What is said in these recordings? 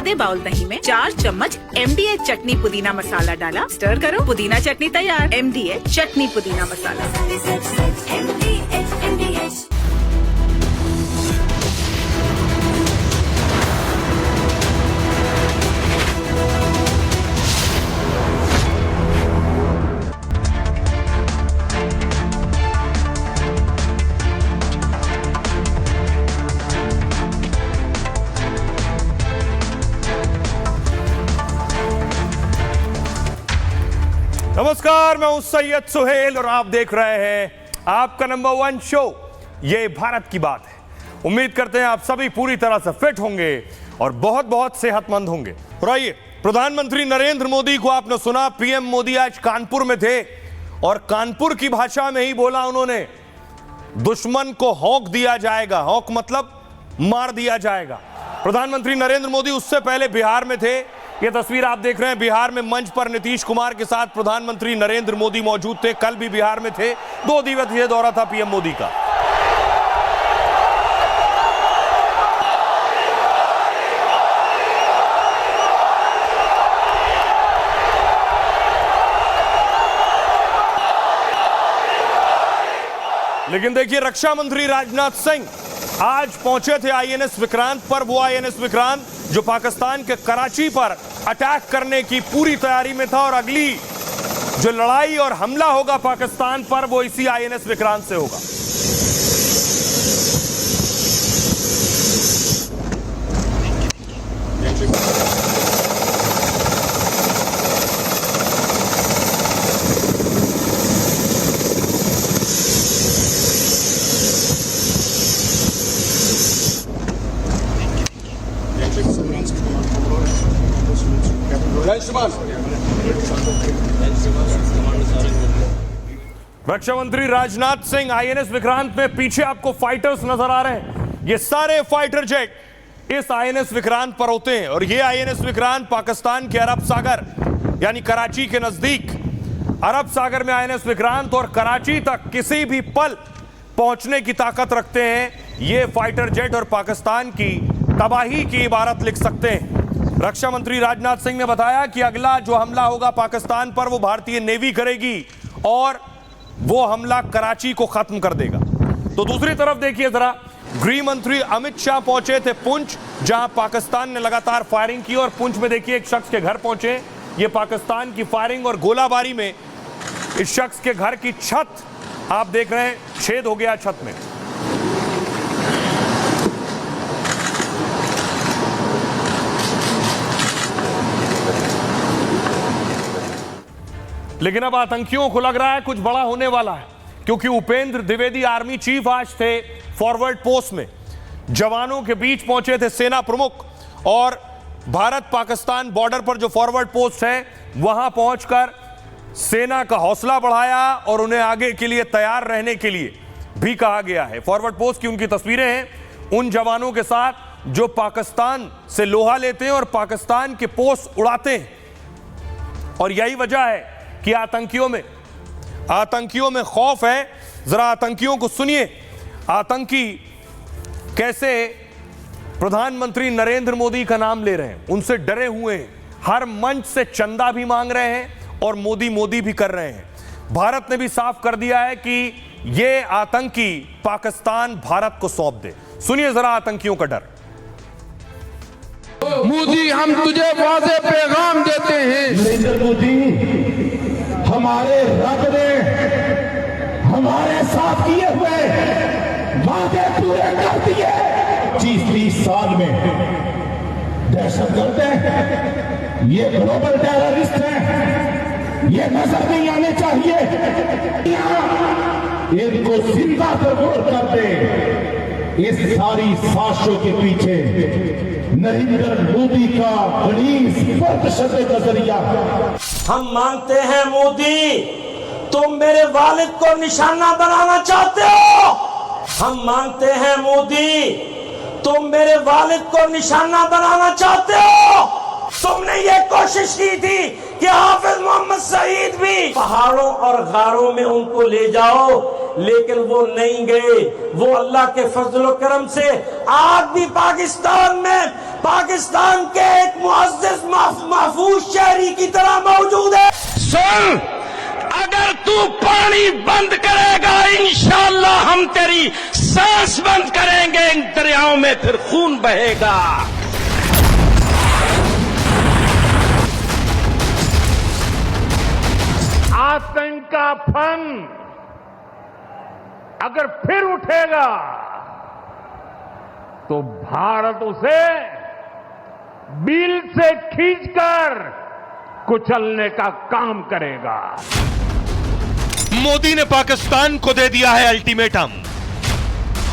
आधे बाउल दही में 4 चम्मच MDH चटनी पुदीना मसाला डाला, स्टर करो, पुदीना चटनी तैयार। MDH चटनी पुदीना मसाला। नमस्कार, मैं हूं सैयद सुहेल और आप देख रहे हैं आपका नंबर 1 शो ये भारत की बात है। उम्मीद करते हैं आप सभी पूरी तरह से फिट होंगे और बहुत बहुत सेहतमंद होंगे। और आइए, प्रधानमंत्री नरेंद्र मोदी को आपने सुना, पीएम मोदी आज कानपुर में थे और कानपुर की भाषा में ही बोला उन्होंने, दुश्मन को हौंक दिया जाएगा। हौंक मतलब मार दिया जाएगा। प्रधानमंत्री नरेंद्र मोदी उससे पहले बिहार में थे। ये तस्वीर आप देख रहे हैं, बिहार में मंच पर नीतीश कुमार के साथ प्रधानमंत्री नरेंद्र मोदी मौजूद थे। कल भी बिहार में थे। 2 दिवसीय दौरा था पीएम मोदी का। लेकिन देखिए, रक्षा मंत्री राजनाथ सिंह आज पहुंचे थे आईएनएस विक्रांत पर। वो आईएनएस विक्रांत जो पाकिस्तान के कराची पर अटैक करने की पूरी तैयारी में था और अगली जो लड़ाई और हमला होगा पाकिस्तान पर वो इसी आईएनएस विक्रांत से होगा। रक्षा मंत्री राजनाथ सिंह आईएनएस विक्रांत में, पीछे आपको फाइटर्स नजर आ रहे हैं। ये सारे फाइटर जेट इस आईएनएस विक्रांत पर होते हैं और ये आईएनएस विक्रांत पाकिस्तान के अरब सागर यानी कराची के नजदीक अरब सागर में आईएनएस विक्रांत और कराची तक किसी भी पल पहुंचने की ताकत रखते हैं। ये फाइटर जेट और पाकिस्तान की तबाही की इबारत लिख सकते हैं। रक्षा मंत्री राजनाथ सिंह ने बताया कि अगला जो हमला होगा पाकिस्तान पर वो भारतीय नेवी करेगी और वो हमला कराची को खत्म कर देगा। तो दूसरी तरफ देखिए जरा, गृह मंत्री अमित शाह पहुंचे थे पुंछ, जहां पाकिस्तान ने लगातार फायरिंग की और पुंछ में देखिए एक शख्स के घर पहुंचे। ये पाकिस्तान की फायरिंग और गोलाबारी में इस शख्स के घर की छत आप देख रहे हैं, छेद हो गया छत में। लेकिन अब आतंकियों को लग रहा है कुछ बड़ा होने वाला है, क्योंकि उपेंद्र द्विवेदी आर्मी चीफ आज थे फॉरवर्ड पोस्ट में। जवानों के बीच पहुंचे थे सेना प्रमुख और भारत पाकिस्तान बॉर्डर पर जो फॉरवर्ड पोस्ट है वहां पहुंचकर सेना का हौसला बढ़ाया और उन्हें आगे के लिए तैयार रहने के लिए भी कहा गया है। फॉरवर्ड पोस्ट की उनकी तस्वीरें हैं उन जवानों के साथ जो पाकिस्तान से लोहा लेते हैं और पाकिस्तान के पोस्ट उड़ाते हैं। और यही वजह है कि आतंकियों में खौफ है। जरा आतंकियों को सुनिए, आतंकी कैसे प्रधानमंत्री नरेंद्र मोदी का नाम ले रहे हैं, उनसे डरे हुए हैं, हर मंच से चंदा भी मांग रहे हैं और मोदी मोदी भी कर रहे हैं। भारत ने भी साफ कर दिया है कि ये आतंकी पाकिस्तान भारत को सौंप दे। सुनिए जरा आतंकियों का डर। मोदी, हम तुझे वाज़े पैगाम देते हैं। नरेंद्र मोदी, हमारे रब ने हमारे साथ किए हुए वादे पूरे कर दिए। 30 साल में दहशतगर्द है, ये ग्लोबल टेररिस्ट है, ये नजर नहीं आने चाहिए। इनको जिंदा तबूर कर दे। इस सारी साजिशों के पीछे नरेंद्र मोदी का बड़ी स्पष्ट नजरिया। हम मांगते हैं मोदी, तुम मेरे वालिद को निशाना बनाना चाहते हो। हम मांगते हैं मोदी, तुम मेरे वालिद को निशाना बनाना चाहते हो। तुमने ये कोशिश की थी कि हाफिज मोहम्मद सईद भी पहाड़ों और गारों में उनको ले जाओ, लेकिन वो नहीं गए। वो अल्लाह के फजल करम से आज भी पाकिस्तान में पाकिस्तान के एक मुअज़्ज़िज़ महफूज शहरी की तरह मौजूद है। सुन, अगर तू पानी बंद करेगा इंशाअल्लाह हम तेरी सांस बंद करेंगे, इन दरियाओं में फिर खून बहेगा। आतंक का फन अगर फिर उठेगा तो भारत उसे बिल से खींचकर कुचलने का काम करेगा। मोदी ने पाकिस्तान को दे दिया है अल्टीमेटम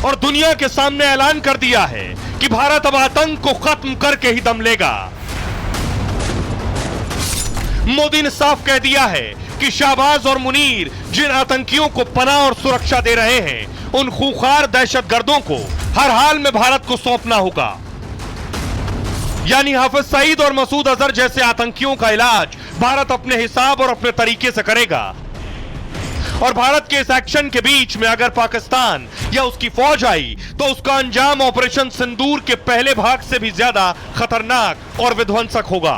और दुनिया के सामने ऐलान कर दिया है कि भारत अब आतंक को खत्म करके ही दम लेगा। मोदी ने साफ कह दिया है कि शाहबाज और मुनीर जिन आतंकियों को पनाह और सुरक्षा दे रहे हैं, उन खूंखार दहशतगर्दों को हर हाल में भारत को सौंपना होगा। यानी हाफिज सईद और मसूद अजहर जैसे आतंकियों का इलाज भारत अपने हिसाब और अपने तरीके से करेगा। और भारत के इस एक्शन के बीच में अगर पाकिस्तान या उसकी फौज आई तो उसका अंजाम ऑपरेशन सिंदूर के पहले भाग से भी ज्यादा खतरनाक और विध्वंसक होगा।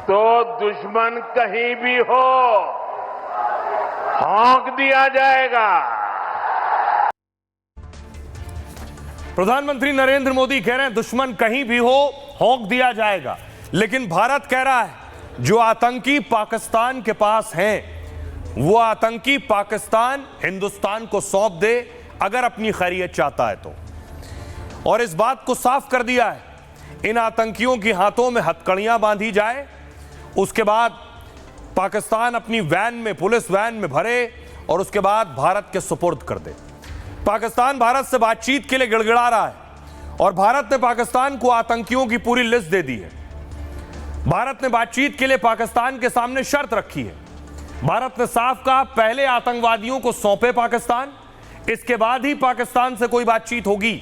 तो दुश्मन कहीं भी हो, हाँक दिया जाएगा। प्रधानमंत्री नरेंद्र मोदी कह रहे हैं दुश्मन कहीं भी हो होंक दिया जाएगा, लेकिन भारत कह रहा है जो आतंकी पाकिस्तान के पास हैं वो आतंकी पाकिस्तान हिंदुस्तान को सौंप दे अगर अपनी खैरियत चाहता है तो। और इस बात को साफ कर दिया है इन आतंकियों के हाथों में हथकड़ियां बांधी जाए, उसके बाद पाकिस्तान अपनी वैन में, पुलिस वैन में भरे और उसके बाद भारत के सुपुर्द कर दे। पाकिस्तान भारत से बातचीत के लिए गिड़गिड़ा रहा है और भारत ने पाकिस्तान को आतंकियों की पूरी लिस्ट दे दी है। भारत ने बातचीत के लिए पाकिस्तान के सामने शर्त रखी है। भारत ने साफ कहा पहले आतंकवादियों को सौंपे पाकिस्तान, इसके बाद ही पाकिस्तान से कोई बातचीत होगी।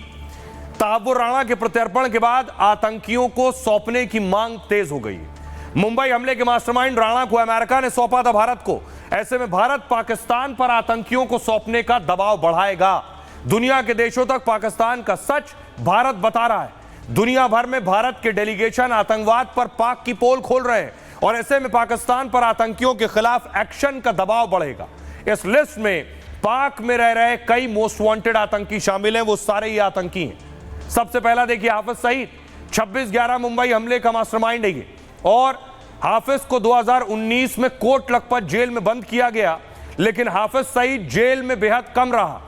तहव्वुर राणा के प्रत्यर्पण के बाद आतंकियों को सौंपने की मांग तेज हो गई। मुंबई हमले के मास्टरमाइंड राणा को अमेरिका ने सौंपा था भारत को। ऐसे में भारत पाकिस्तान पर आतंकियों को सौंपने का दबाव बढ़ाएगा। दुनिया के देशों तक पाकिस्तान का सच भारत बता रहा है। दुनिया भर में भारत के डेलीगेशन आतंकवाद पर पाक की पोल खोल रहे हैं और ऐसे में पाकिस्तान पर आतंकियों के खिलाफ एक्शन का दबाव बढ़ेगा। इस लिस्ट में पाक में रह रहे कई मोस्ट वांटेड आतंकी शामिल हैं, वो सारे ही आतंकी हैं। सबसे पहला देखिए हाफिज सईद, 26/11 मुंबई हमले का मास्टरमाइंड है ये। और हाफिज को 2019 में कोट लखपत जेल में बंद किया गया, लेकिन हाफिज सईद जेल में बेहद कम रहा।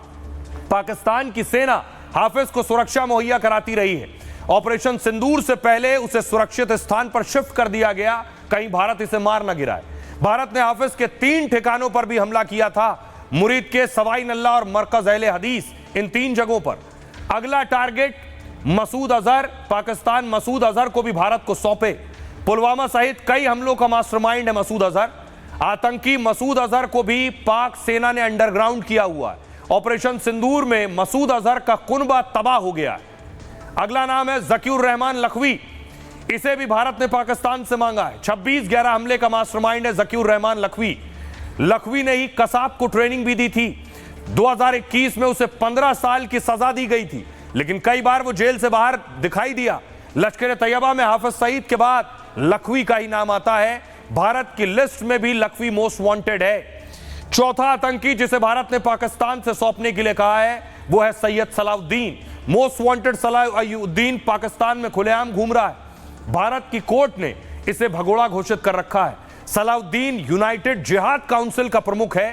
पाकिस्तान की सेना हाफिज को सुरक्षा मुहैया कराती रही है। ऑपरेशन सिंदूर से पहले उसे सुरक्षित स्थान पर शिफ्ट कर दिया गया, कहीं भारत इसे मार न गिराए। भारत ने हाफिज के 3 ठिकानों पर भी हमला किया था, मुरीद के, सवाई नल्ला और मरकज अहले हदीस, इन 3 जगहों पर। अगला टारगेट मसूद अजहर, पाकिस्तान मसूद अजहर को भी भारत को सौंपे। पुलवामा सहित कई हमलों का मास्टरमाइंड है मसूद अजहर। आतंकी मसूद अजहर को भी पाक सेना ने अंडरग्राउंड किया हुआ है। ऑपरेशन सिंदूर में मसूद अजहर का कुनबा तबाह हो गया है। अगला नाम है ज़कीउर रहमान लखवी, इसे भी भारत ने पाकिस्तान से मांगा है। 26/11 हमले का मास्टरमाइंड है ज़कीउर रहमान लखवी। लखवी ने ही कसाब को ट्रेनिंग भी दी थी। 2021 में उसे 15 साल की सजा दी गई थी, लेकिन कई बार वो जेल से बाहर दिखाई दिया। लश्कर तैयबा में हाफिज सईद के बाद लखवी का ही नाम आता है। भारत की लिस्ट में भी लखवी मोस्ट वांटेड है। चौथा आतंकी जिसे भारत ने पाकिस्तान से सौंपने के लिए कहा है वो है सैयद सलाउद्दीन। मोस्ट वांटेड सलाउद्दीन पाकिस्तान में खुलेआम घूम रहा है। भारत की कोर्ट ने इसे भगोड़ा घोषित कर रखा है। सलाउद्दीन यूनाइटेड जिहाद काउंसिल का प्रमुख है,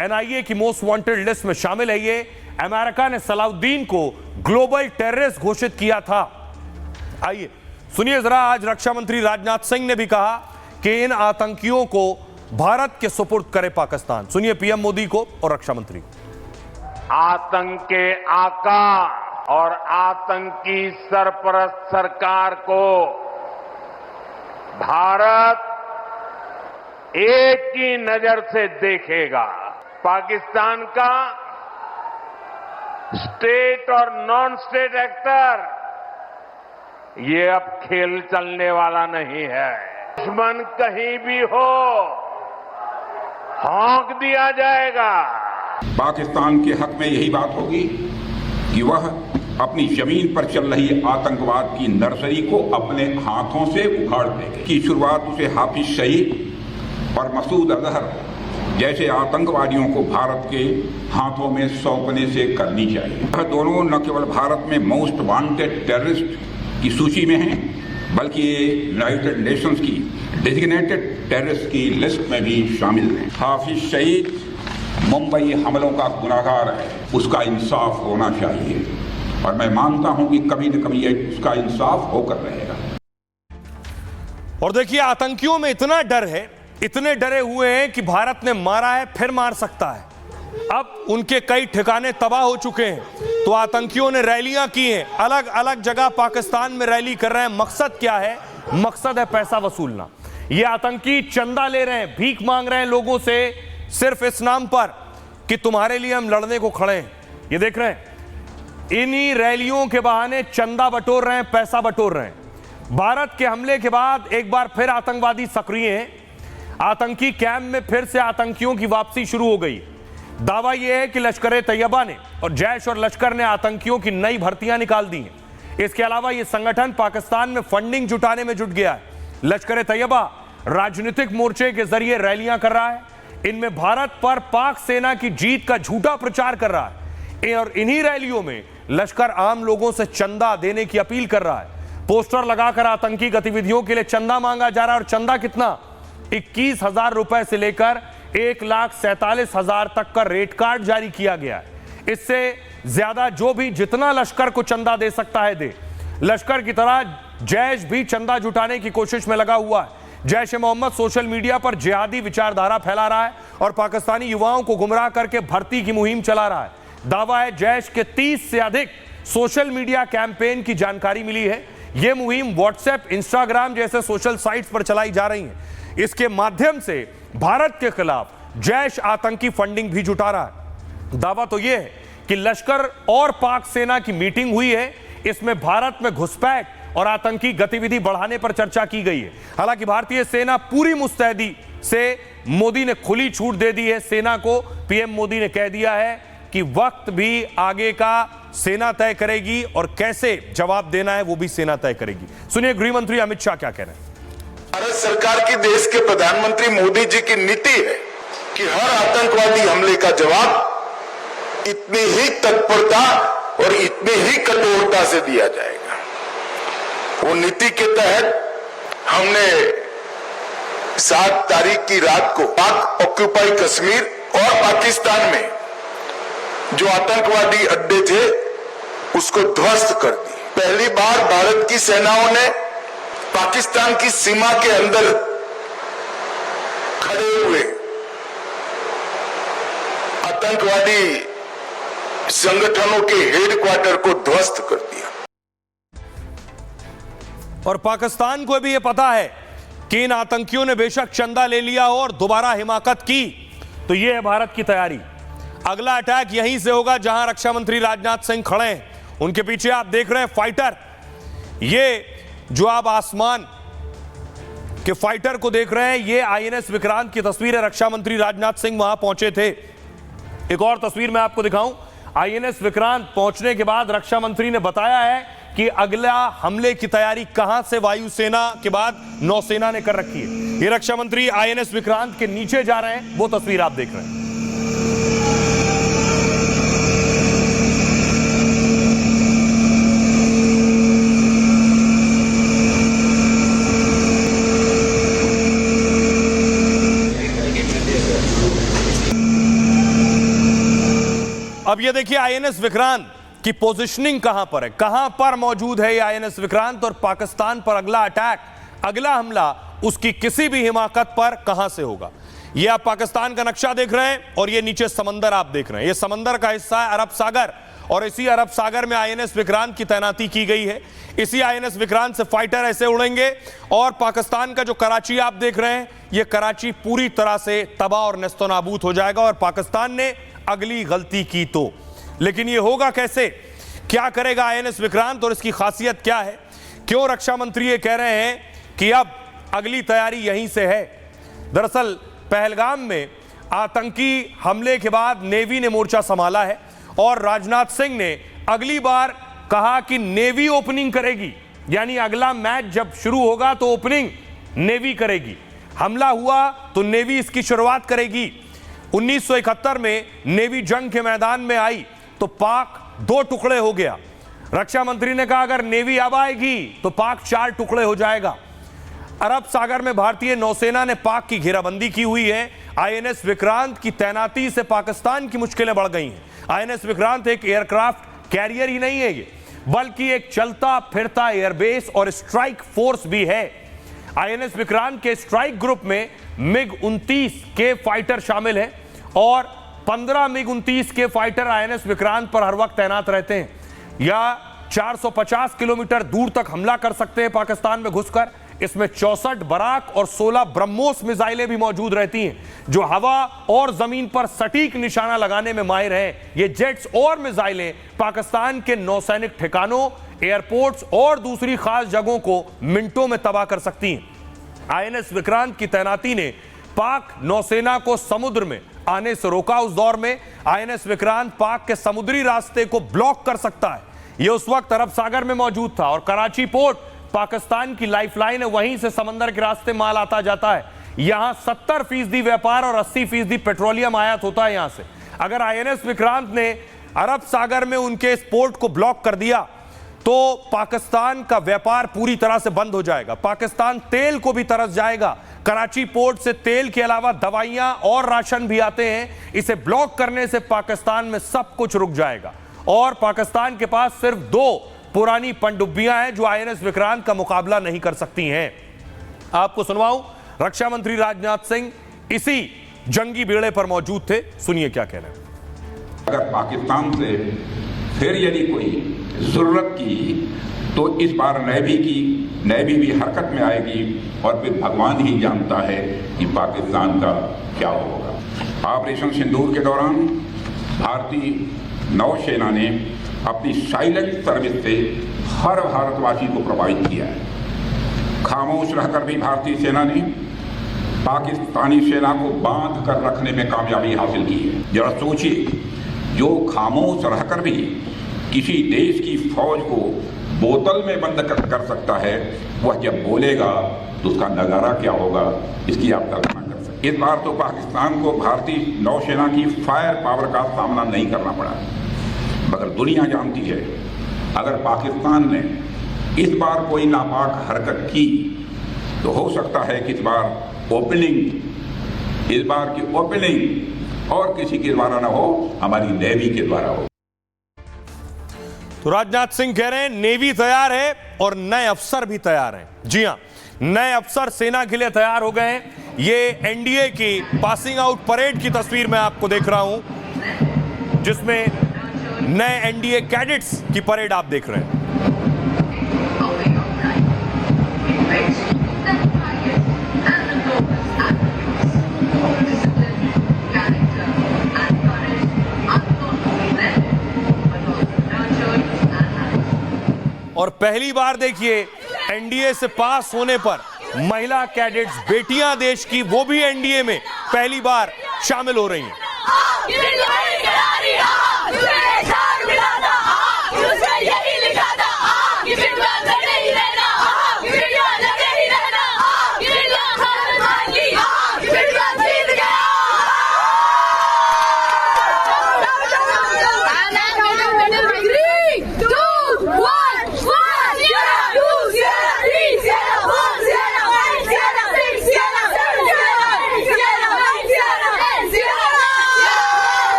एनआईए की मोस्ट वांटेड लिस्ट में शामिल है ये। अमेरिका ने सलाउद्दीन को ग्लोबल टेररिस्ट घोषित किया था। आइए सुनिए जरा, आज रक्षा मंत्री राजनाथ सिंह ने भी कहा कि इन आतंकियों को भारत के सुपुर्द करे पाकिस्तान। सुनिए पीएम मोदी को और रक्षा मंत्री। आतंक के आका और आतंकी सरपरस्त सरकार को भारत एक ही नजर से देखेगा। पाकिस्तान का स्टेट और नॉन स्टेट एक्टर ये अब खेल चलने वाला नहीं है। दुश्मन कहीं भी हो हाँक दिया जाएगा। पाकिस्तान के हक में यही बात होगी कि वह अपनी जमीन पर चल रही आतंकवाद की नर्सरी को अपने हाथों से उखाड़ देंगे। की शुरुआत उसे हाफिज सईद और मसूद अजहर जैसे आतंकवादियों को भारत के हाथों में सौंपने से करनी चाहिए। यह दोनों न केवल भारत में मोस्ट वांटेड टेररिस्ट की सूची में हैं, बल्कि ये यूनाइटेड नेशंस की डेजिग्नेटेड टेररिस्ट की लिस्ट में भी शामिल हैं। हाफिज सईद मुंबई हमलों का गुनाहगार है, उसका इंसाफ होना चाहिए और मैं मानता हूं कि कभी न कभी उसका इंसाफ होकर रहेगा। और देखिए, आतंकियों में इतना डर है, इतने डरे हुए हैं कि भारत ने मारा है फिर मार सकता है। अब उनके कई ठिकाने तबाह हो चुके हैं, तो आतंकियों ने रैलियां की हैं, अलग अलग जगह पाकिस्तान में रैली कर रहे हैं। मकसद क्या है? मकसद है पैसा वसूलना। ये आतंकी चंदा ले रहे हैं, भीख मांग रहे हैं लोगों से, सिर्फ इस नाम पर कि तुम्हारे लिए हम लड़ने को खड़े हैं। ये देख रहे हैं, इन्हीं रैलियों के बहाने चंदा बटोर रहे हैं, पैसा बटोर रहे हैं। भारत के हमले के बाद एक बार फिर आतंकवादी सक्रिय हैं। आतंकी कैंप में फिर से आतंकियों की वापसी शुरू हो गई। दावा यह है कि लश्कर तैयबा ने और जैश और लश्कर ने आतंकियों की नई भर्तियां निकाल दी हैं। इसके अलावा यह संगठन पाकिस्तान में फंडिंग जुटाने में जुट गया है। लश्कर तैयबा राजनीतिक मोर्चे के जरिए रैलियां कर रहा है, इनमें भारत पर पाक सेना की जीत का झूठा प्रचार कर रहा है और इन्हीं रैलियों में लश्कर आम लोगों से चंदा देने की अपील कर रहा है। पोस्टर लगाकर आतंकी गतिविधियों के लिए चंदा मांगा जा रहा है और चंदा कितना? 21,000 रुपए से लेकर 1,47,000 तक का रेट कार्ड जारी किया गया है। इससे ज्यादा जो भी जितना लश्कर को चंदा दे सकता है दे। लश्कर की तरह जैश भी चंदा जुटाने की कोशिश में लगा हुआ है। जैश ए मोहम्मद सोशल मीडिया पर जिहादी विचारधारा फैला रहा है और पाकिस्तानी युवाओं को गुमराह करके भर्ती की मुहिम चला रहा है। दावा है जैश के 30 से अधिक सोशल मीडिया कैंपेन की जानकारी मिली है। यह मुहिम व्हाट्सएप, इंस्टाग्राम जैसे सोशल साइट्स पर चलाई जा रही है। इसके माध्यम से भारत के खिलाफ जैश आतंकी फंडिंग भी जुटा रहा है। दावा तो यह है कि लश्कर और पाक सेना की मीटिंग हुई है, इसमें भारत में घुसपैठ और आतंकी गतिविधि बढ़ाने पर चर्चा की गई है। हालांकि भारतीय सेना पूरी मुस्तैदी से, मोदी ने खुली छूट दे दी है सेना को। पीएम मोदी ने कह दिया है कि वक्त भी आगे का सेना तय करेगी और कैसे जवाब देना है वो भी सेना तय करेगी। सुनिए गृह मंत्री अमित शाह क्या कह रहे हैं। भारत सरकार की, देश के प्रधानमंत्री मोदी जी की नीति है कि हर आतंकवादी हमले का जवाब इतनी ही तत्परता और इतनी ही कठोरता से दिया जाएगा। वो नीति के तहत हमने 7 तारीख की रात को पाक ऑक्यूपाई कश्मीर और पाकिस्तान में जो आतंकवादी अड्डे थे उसको ध्वस्त कर दी। पहली बार भारत की सेनाओं ने पाकिस्तान की सीमा के अंदर खड़े हुए आतंकवादी संगठनों के हेडक्वार्टर को ध्वस्त कर दिया। और पाकिस्तान को भी यह पता है कि इन आतंकियों ने बेशक चंदा ले लिया हो और दोबारा हिमाकत की, तो यह है भारत की तैयारी। अगला अटैक यहीं से होगा जहां रक्षा मंत्री राजनाथ सिंह खड़े हैं। उनके पीछे आप देख रहे हैं फाइटर। ये जो आप आसमान के फाइटर को देख रहे हैं, ये आईएनएस विक्रांत की तस्वीर है। रक्षा मंत्री राजनाथ सिंह वहां पहुंचे थे। एक और तस्वीर मैं आपको दिखाऊं। आईएनएस विक्रांत पहुंचने के बाद रक्षा मंत्री ने बताया है कि अगला हमले की तैयारी कहां से वायुसेना के बाद नौसेना ने कर रखी है। ये रक्षा मंत्री आईएनएस विक्रांत के नीचे जा रहे हैं, वो तस्वीर आप देख रहे हैं। अब ये देखिए आईएनएस विक्रांत की पोजीशनिंग कहां पर है, कहां पर मौजूद है ये आईएनएस विक्रांत और पाकिस्तान पर अगला अटैक, अगला हमला उसकी किसी भी हिमाकत पर कहां से होगा। ये आप पाकिस्तान का नक्शा देख रहे हैं और ये नीचे समंदर आप देख रहे हैं। ये समंदर का हिस्सा है अरब सागर और इसी अरब सागर में आईएनएस विक्रांत की तैनाती की गई है। इसी आईएनएस विक्रांत से फाइटर ऐसे उड़ेंगे और पाकिस्तान का जो कराची आप देख रहे हैं, ये कराची पूरी तरह से तबाह और नेस्तनाबूद हो जाएगा और पाकिस्तान ने अगली गलती की तो। लेकिन ये होगा कैसे, क्या करेगा आईएनएस विक्रांत और इसकी खासियत क्या है, क्यों रक्षा मंत्री ये कह रहे हैं कि अब अगली तैयारी यहीं से है। दरअसल पहलगाम में आतंकी हमले के बाद नेवी ने मोर्चा संभाला है और राजनाथ सिंह ने अगली बार कहा कि नेवी ओपनिंग करेगी, यानी अगला मैच जब शुरू होगा तो ओपनिंग नेवी करेगी। हमला हुआ तो नेवी इसकी शुरुआत करेगी। 1971 में नेवी जंग के मैदान में आई तो पाक 2 टुकड़े हो गया। रक्षा मंत्री ने कहा अगर नेवी अब आएगी तो पाक 4 टुकड़े हो जाएगा। अरब सागर में भारतीय नौसेना ने पाक की घेराबंदी की हुई है। आईएनएस विक्रांत की तैनाती से पाकिस्तान की मुश्किलें बढ़ गई हैं। आईएनएस विक्रांत एक एयरक्राफ्ट कैरियर ही नहीं है ये, बल्कि एक चलता फिरता एयरबेस और स्ट्राइक फोर्स भी है। आईएनएस विक्रांत के स्ट्राइक ग्रुप में मिग-29 के फाइटर शामिल हैं और 15 मिग-29 के फाइटर आईएनएस विक्रांत पर हर वक्त तैनात रहते हैं या 450 किलोमीटर दूर तक हमला कर सकते हैं पाकिस्तान में घुसकर। इसमें 64 बराक और 16 ब्रह्मोस मिसाइलें भी मौजूद रहती हैं जो हवा और जमीन पर सटीक निशाना लगाने में माहिर हैं। ये जेट्स और मिसाइलें पाकिस्तान के नौसैनिक ठिकानों, एयरपोर्ट्स और दूसरी खास जगहों को मिनटों में तबाह कर सकती हैं। आईएनएस विक्रांत की तैनाती ने पाक नौसेना को समुद्र में आने से रोका। उस दौर में आईएनएस विक्रांत पाक के समुद्री रास्ते को ब्लॉक कर सकता है। यह उस वक्त अरब सागर में मौजूद था और कराची पोर्ट पाकिस्तान की लाइफलाइन है, वहीं से समंदर के रास्ते माल आता जाता है। यहां 70% व्यापार और 80% पेट्रोलियम आयात होता है यहां से। अगर आईएनएस विक्रांत ने अरब सागर में उनके इस पोर्ट को ब्लॉक कर दिया तो पाकिस्तान का व्यापार पूरी तरह से बंद हो जाएगा। पाकिस्तान तेल को भी तरस जाएगा। कराची पोर्ट से तेल के अलावा दवाइयां और राशन भी आते हैं। इसे ब्लॉक करने से पाकिस्तान में सब कुछ रुक जाएगा और पाकिस्तान के पास सिर्फ 2 पुरानी पनडुब्बियां हैं जो आईएनएस विक्रांत का मुकाबला नहीं कर सकती हैं। आपको सुनवाऊं, रक्षा मंत्री राजनाथ सिंह इसी जंगी बेड़े पर मौजूद थे। सुनिए क्या कह रहे हैं। अगर पाकिस्तान से फिर यदि कोई जरूरत की तो इस बार नेवी भी हरकत में आएगी और फिर भगवान ही जानता है कि पाकिस्तान का क्या होगा। ऑपरेशन सिंदूर के दौरान भारतीय नौसेना ने अपनी साइलेंट सर्विस से हर भारतवासी को प्रभावित किया है। खामोश रहकर भी भारतीय सेना ने पाकिस्तानी सेना को बांध कर रखने में कामयाबी हासिल की है। जरा सोचिए, जो खामोश रहकर भी किसी देश की फौज को बोतल में बंद कर सकता है, वह जब बोलेगा तो उसका नजारा क्या होगा, इसकी आप कल्पना कर सकते। इस बार तो पाकिस्तान को भारतीय नौसेना की फायर पावर का सामना नहीं करना पड़ा, मगर दुनिया जानती है अगर पाकिस्तान ने इस बार कोई नापाक हरकत की तो हो सकता है कि इस बार की ओपनिंग और किसी के द्वारा ना हो, हमारी नेवी के द्वारा हो। तो राजनाथ सिंह कह रहे हैं नेवी तैयार है और नए अफसर भी तैयार हैं। जी हां, नए अफसर सेना के लिए तैयार हो गए हैं। ये एनडीए की पासिंग आउट परेड की तस्वीर मैं आपको देख रहा हूं जिसमें नए एनडीए कैडेट्स की परेड आप देख रहे हैं। और पहली बार देखिए एनडीए से पास होने पर महिला कैडेट्स, बेटियां देश की, वो भी एनडीए में पहली बार शामिल हो रही हैं।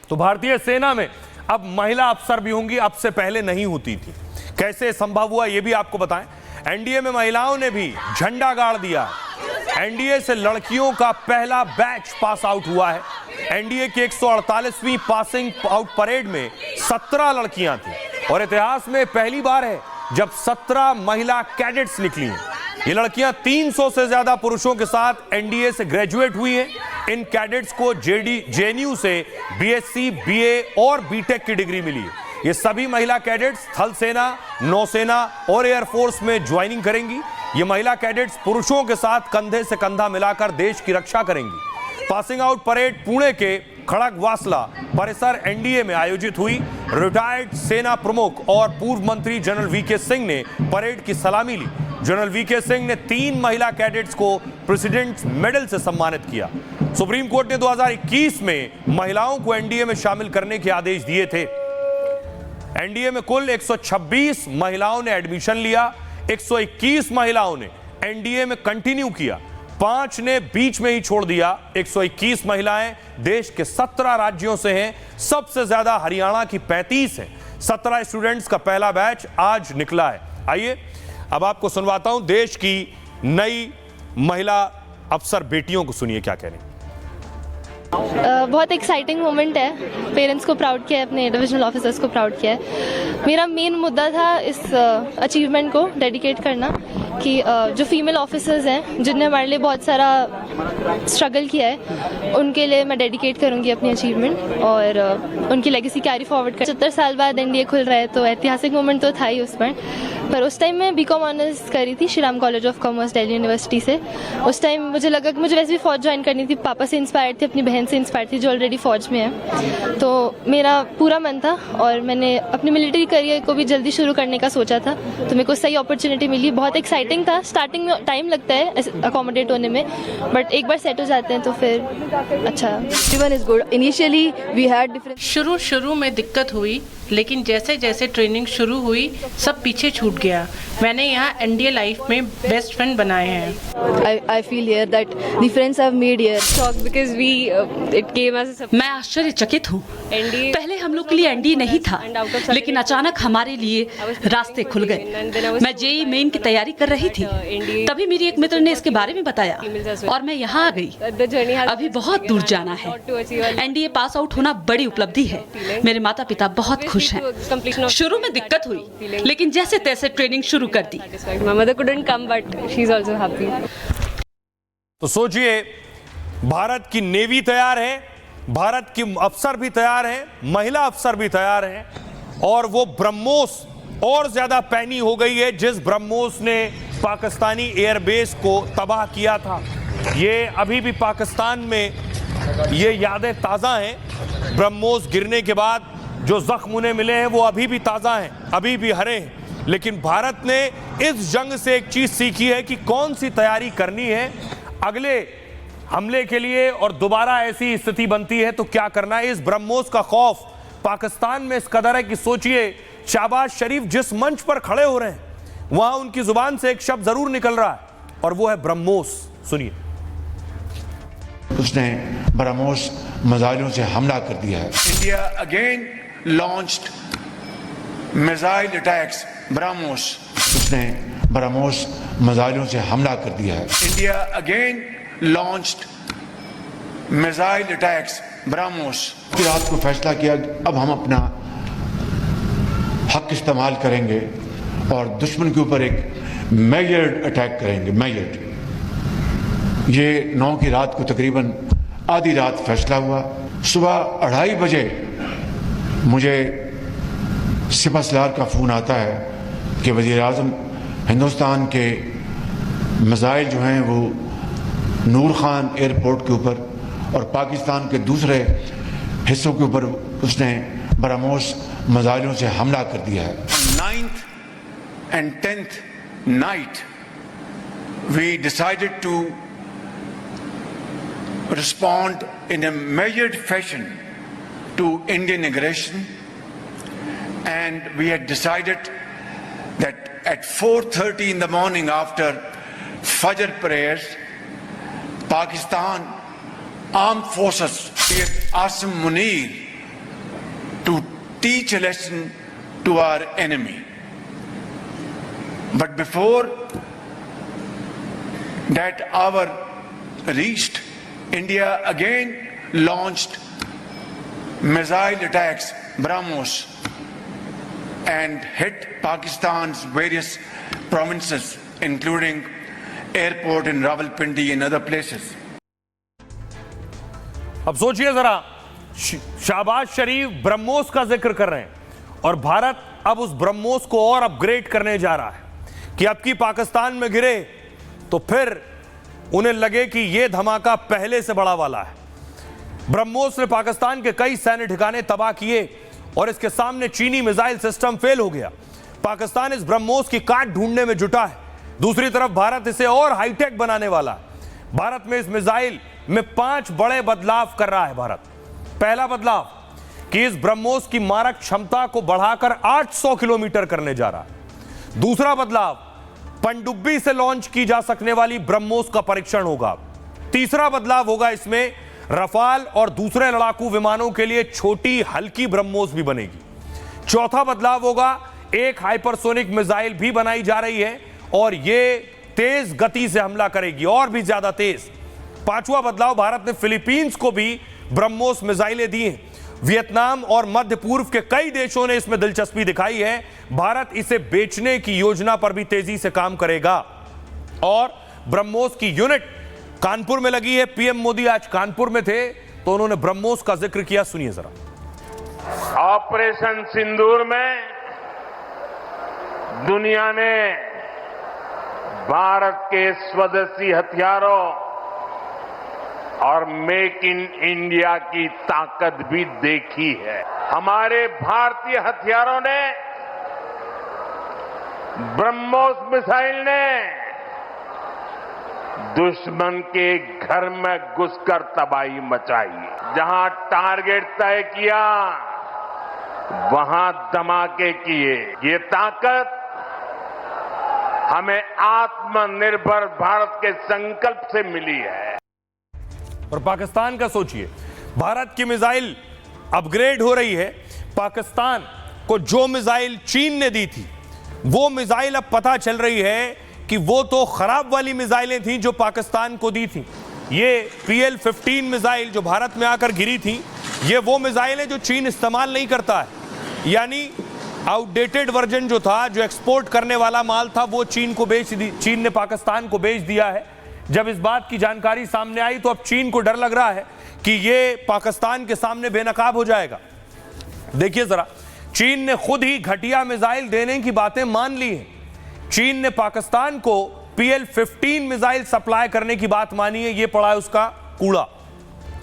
तो भारतीय सेना में अब महिला अफसर भी होंगी, अब से पहले नहीं होती थी। कैसे संभव हुआ ये भी आपको बताएं। एनडीए में महिलाओं ने भी झंडा गाड़ दिया है। एनडीए से लड़कियों का पहला बैच पास आउट हुआ है। एनडीए की 148वीं पासिंग आउट परेड में 17 लड़कियां थी और इतिहास में पहली बार है जब 17 महिला कैडेट्स निकली हैं। ये लड़कियां 300 से ज्यादा पुरुषों के साथ एनडीए से ग्रेजुएट हुई हैं। इन कैडेट्स को जेएनयू से बीएससी, बीए और बीटेक की डिग्री मिली है। ये सभी महिला कैडेट्स थल सेना, नौसेना और एयरफोर्स में ज्वाइनिंग करेंगी। ये महिला कैडेट्स पुरुषों के साथ कंधे से कंधा मिलाकर देश की रक्षा करेंगी। पासिंग आउट परेड पुणे के खड़क वासला परिसर एनडीए में आयोजित हुई। रिटायर्ड सेना प्रमुख और पूर्व मंत्री जनरल वीके सिंह ने परेड की सलामी ली। जनरल वीके सिंह ने 3 महिला कैडेट्स को प्रेसिडेंट्स मेडल से सम्मानित किया। सुप्रीम कोर्ट ने 2021 में महिलाओं को एनडीए में शामिल करने के आदेश दिए थे। एनडीए में कुल 126 महिलाओं ने एडमिशन लिया, 121 महिलाओं ने एनडीए में कंटिन्यू किया, 5 ने बीच में ही छोड़ दिया। 121 महिलाएं देश के 17 राज्यों से हैं, सबसे ज्यादा हरियाणा की 35 हैं। 17 स्टूडेंट्स का पहला बैच आज निकला है। आइए अब आपको सुनवाता हूं देश की नई महिला अफसर बेटियों को, सुनिए क्या कह रही हैं। बहुत एक्साइटिंग मोमेंट है। पेरेंट्स को प्राउड किया है, अपने डिविजनल ऑफिसर्स को प्राउड किया है। मेरा मेन मुद्दा था इस अचीवमेंट को डेडिकेट करना कि जो फीमेल ऑफिसर्स हैं जिनने हमारे लिए बहुत सारा स्ट्रगल किया है, उनके लिए मैं डेडिकेट करूंगी अपनी अचीवमेंट और उनकी लेगेसी कैरी फॉरवर्ड कर। 70 साल बाद एनडीए खुल रहा है तो ऐतिहासिक मोमेंट तो था ही उस पर उस टाइम मैं बीकॉम ऑनर्स करी थी Shri Ram college of commerce Delhi university से। उस टाइम मुझे लगा कि मुझे वैसे भी फौज ज्वाइन करनी थी। पापा से इंस्पायर्ड थी, अपनी बहन से इंस्पायर्ड थी जो ऑलरेडी फौज में है। तो मेरा पूरा मन था और मैंने अपनी मिलिट्री करियर को भी जल्दी शुरू करने का सोचा था। तो मेरे को सही अपॉर्चुनिटी मिली। बहुत एक्साइटिंग था। स्टार्टिंग में टाइम लगता है अकोमोडेट होने में, बट एक बार सेट हो जाते हैं तो फिर अच्छा। Everyone is good. Initially we had different. शुरू में दिक्कत हुई, लेकिन जैसे जैसे ट्रेनिंग शुरू हुई सब पीछे छूट गया। मैंने यहाँ एनडीए लाइफ में बेस्ट फ्रेंड बनाए हैं। I feel here that the friends I've made here. Shocked because it came as a surprise. मैं आश्चर्यचकित हूँ। पहले हम लोग के लिए एनडीए नहीं था, लेकिन अचानक हमारे लिए रास्ते खुल गए। मैं जेईई मेन की तैयारी कर रही थी, तभी मेरी एक मित्र ने इसके बारे में बताया और मैं यहाँ आ गई। अभी बहुत दूर जाना है। एनडीए पास आउट होना बड़ी उपलब्धि है। मेरे माता पिता बहुत खुश हैं। शुरू में दिक्कत हुई, लेकिन जैसे तैसे ट्रेनिंग शुरू कर दी। My mother couldn't come, but she's also happy. तो सोचिए, भारत की नेवी तैयार है, भारत की अफसर भी तैयार है, महिला अफसर भी तैयार है, और वो ब्रह्मोस और ज्यादा पैनी हो गई है जिस ब्रह्मोस ने पाकिस्तानी एयरबेस को तबाह किया था। ये अभी भी पाकिस्तान में ये यादें ताज़ा हैं। ब्रह्मोस गिरने के बाद जो जख्म उन्हें मिले हैं वो अभी भी ताज़ा हैं, अभी भी हरे हैं। लेकिन भारत ने इस जंग से एक चीज़ सीखी है कि कौन सी तैयारी करनी है अगले हमले के लिए, और दोबारा ऐसी स्थिति बनती है तो क्या करना है। इस ब्रह्मोस का खौफ पाकिस्तान में इस कदर है कि सोचिए, शहबाज शरीफ जिस मंच पर खड़े हो रहे हैं वहां उनकी जुबान से एक शब्द जरूर निकल रहा है और वो है ब्रह्मोस। सुनिए। उसने ब्रह्मोस मिसाइलों से हमला कर दिया है। India again launched missile attacks BrahMos. उसने ब्रह्मोस मिसाइलों से हमला कर दिया है। India again launched missile attacks BrahMos. फिर रात को फैसला किया अब हम अपना हक इस्तेमाल करेंगे और दुश्मन के ऊपर एक मेजर्ड अटैक करेंगे। मेजर्ड। ये 9 की रात को तकरीबन आधी रात फैसला हुआ। सुबह 2:30 बजे मुझे सिपह सलार का फ़ोन आता है कि वज़ीर आज़म हिंदुस्तान के मिसाइल जो हैं वो नूर खान एयरपोर्ट के ऊपर और पाकिस्तान के दूसरे हिस्सों के ऊपर उसने ब्रह्मोस मिसाइलों से हमला कर दिया है। 9th and 10th night we decided to respond in a measured fashion to Indian aggression, and we had decided that at 4:30 in the morning after Fajr prayers, Pakistan Armed Forces had Asim Munir to teach a lesson to our enemy. But before that hour reached, India again launched missile attacks, BrahMos, and hit Pakistan's various provinces, including airport in Rawalpindi and other places. अब सोचिए जरा, शहबाज शरीफ ब्रह्मोस का जिक्र कर रहे हैं और भारत अब उस ब्रह्मोस को और अपग्रेड करने जा रहा है कि अब की पाकिस्तान में गिरे तो फिर उन्हें लगे कि यह धमाका पहले से बड़ा वाला है। ब्रह्मोस ने पाकिस्तान के कई सैन्य ठिकाने तबाह किए और इसके सामने चीनी मिसाइल सिस्टम फेल हो गया। पाकिस्तान इस ब्रह्मोस की काट ढूंढने में जुटा है। दूसरी तरफ भारत इसे और हाईटेक बनाने वाला है। भारत में इस मिसाइल में 5 बड़े बदलाव कर रहा है भारत। पहला बदलाव कि इस ब्रह्मोस की मारक क्षमता को बढ़ाकर 800 किलोमीटर करने जा रहा है। दूसरा बदलाव, पनडुब्बी से लॉन्च की जा सकने वाली ब्रह्मोस का परीक्षण होगा। तीसरा बदलाव होगा, इसमें रफाल और दूसरे लड़ाकू विमानों के लिए छोटी हल्की ब्रह्मोस भी बनेगी। चौथा बदलाव होगा, एक हाइपरसोनिक मिसाइल भी बनाई जा रही है और यह तेज गति से हमला करेगी, और भी ज्यादा तेज। पांचवा बदलाव, भारत ने फिलीपींस को भी ब्रह्मोस मिसाइलें दी हैं। वियतनाम और मध्य पूर्व के कई देशों ने इसमें दिलचस्पी दिखाई है। भारत इसे बेचने की योजना पर भी तेजी से काम करेगा। और ब्रह्मोस की यूनिट कानपुर में लगी है। पीएम मोदी आज कानपुर में थे तो उन्होंने ब्रह्मोस का जिक्र किया, सुनिए जरा। ऑपरेशन सिंदूर में दुनिया ने भारत के स्वदेशी हथियारों और मेक इन इंडिया की ताकत भी देखी है। हमारे भारतीय हथियारों ने, ब्रह्मोस मिसाइल ने दुश्मन के घर में घुसकर तबाही मचाई। जहां टारगेट तय किया वहां धमाके किए। ये ताकत हमें आत्मनिर्भर भारत के संकल्प से मिली है। और पाकिस्तान का सोचिए, भारत की मिसाइल अपग्रेड हो रही है। पाकिस्तान को जो मिसाइल चीन ने दी थी वो मिसाइल अब पता चल रही है कि वो तो खराब वाली मिसाइलें थी जो पाकिस्तान को दी थी। ये PL-15 मिसाइल जो भारत में आकर गिरी थी, ये वो मिसाइल है जो चीन इस्तेमाल नहीं करता है। यानी आउटडेटेड वर्जन जो था, जो एक्सपोर्ट करने वाला माल था, वो चीन को बेच दी, चीन ने पाकिस्तान को बेच दिया है। जब इस बात की जानकारी सामने आई तो अब चीन को डर लग रहा है कि ये पाकिस्तान के सामने बेनकाब हो जाएगा। देखिए जरा, चीन ने खुद ही घटिया मिसाइल देने की बातें मान ली हैं। चीन ने पाकिस्तान को PL-15 मिसाइल सप्लाई करने की बात मानी है। ये पड़ा है उसका कूड़ा,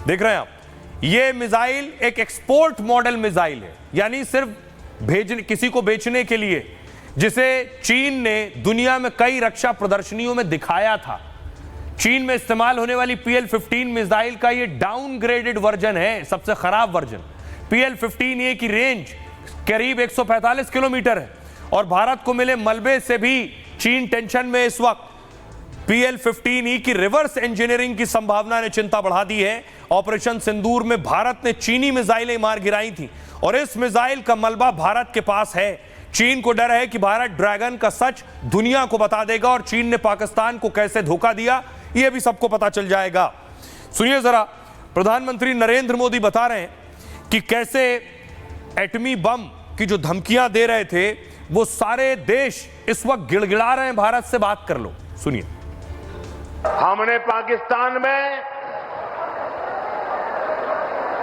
देख रहे हैं आप। ये मिसाइल एक एक्सपोर्ट मॉडल मिसाइल है, यानी सिर्फ भेजने, किसी को बेचने के लिए, जिसे चीन ने दुनिया में कई रक्षा प्रदर्शनियों में दिखाया था। चीन में इस्तेमाल होने वाली PL-15 मिसाइल का ये डाउनग्रेडेड वर्जन है, सबसे खराब वर्जन। PL-15A की रेंज करीब 145 किलोमीटर है और भारत को मिले मलबे से भी चीन टेंशन में इस वक्त। PL-15E की रिवर्स इंजीनियरिंग की संभावना ने चिंता बढ़ा दी है। ऑपरेशन सिंदूर में भारत ने चीनी मिसाइलें मार गिराई थी और इस मिसाइल का मलबा भारत के पास है। चीन को डर है कि भारत ड्रैगन का सच दुनिया को बता देगा और चीन ने पाकिस्तान को कैसे धोखा दिया यह भी सबको पता चल जाएगा। सुनिए जरा, प्रधानमंत्री नरेंद्र मोदी बता रहे हैं कि कैसे एटमी बम की जो धमकियां दे रहे थे वो सारे देश इस वक्त गिड़गिड़ा रहे हैं। भारत से बात कर लो, सुनिए। हमने पाकिस्तान में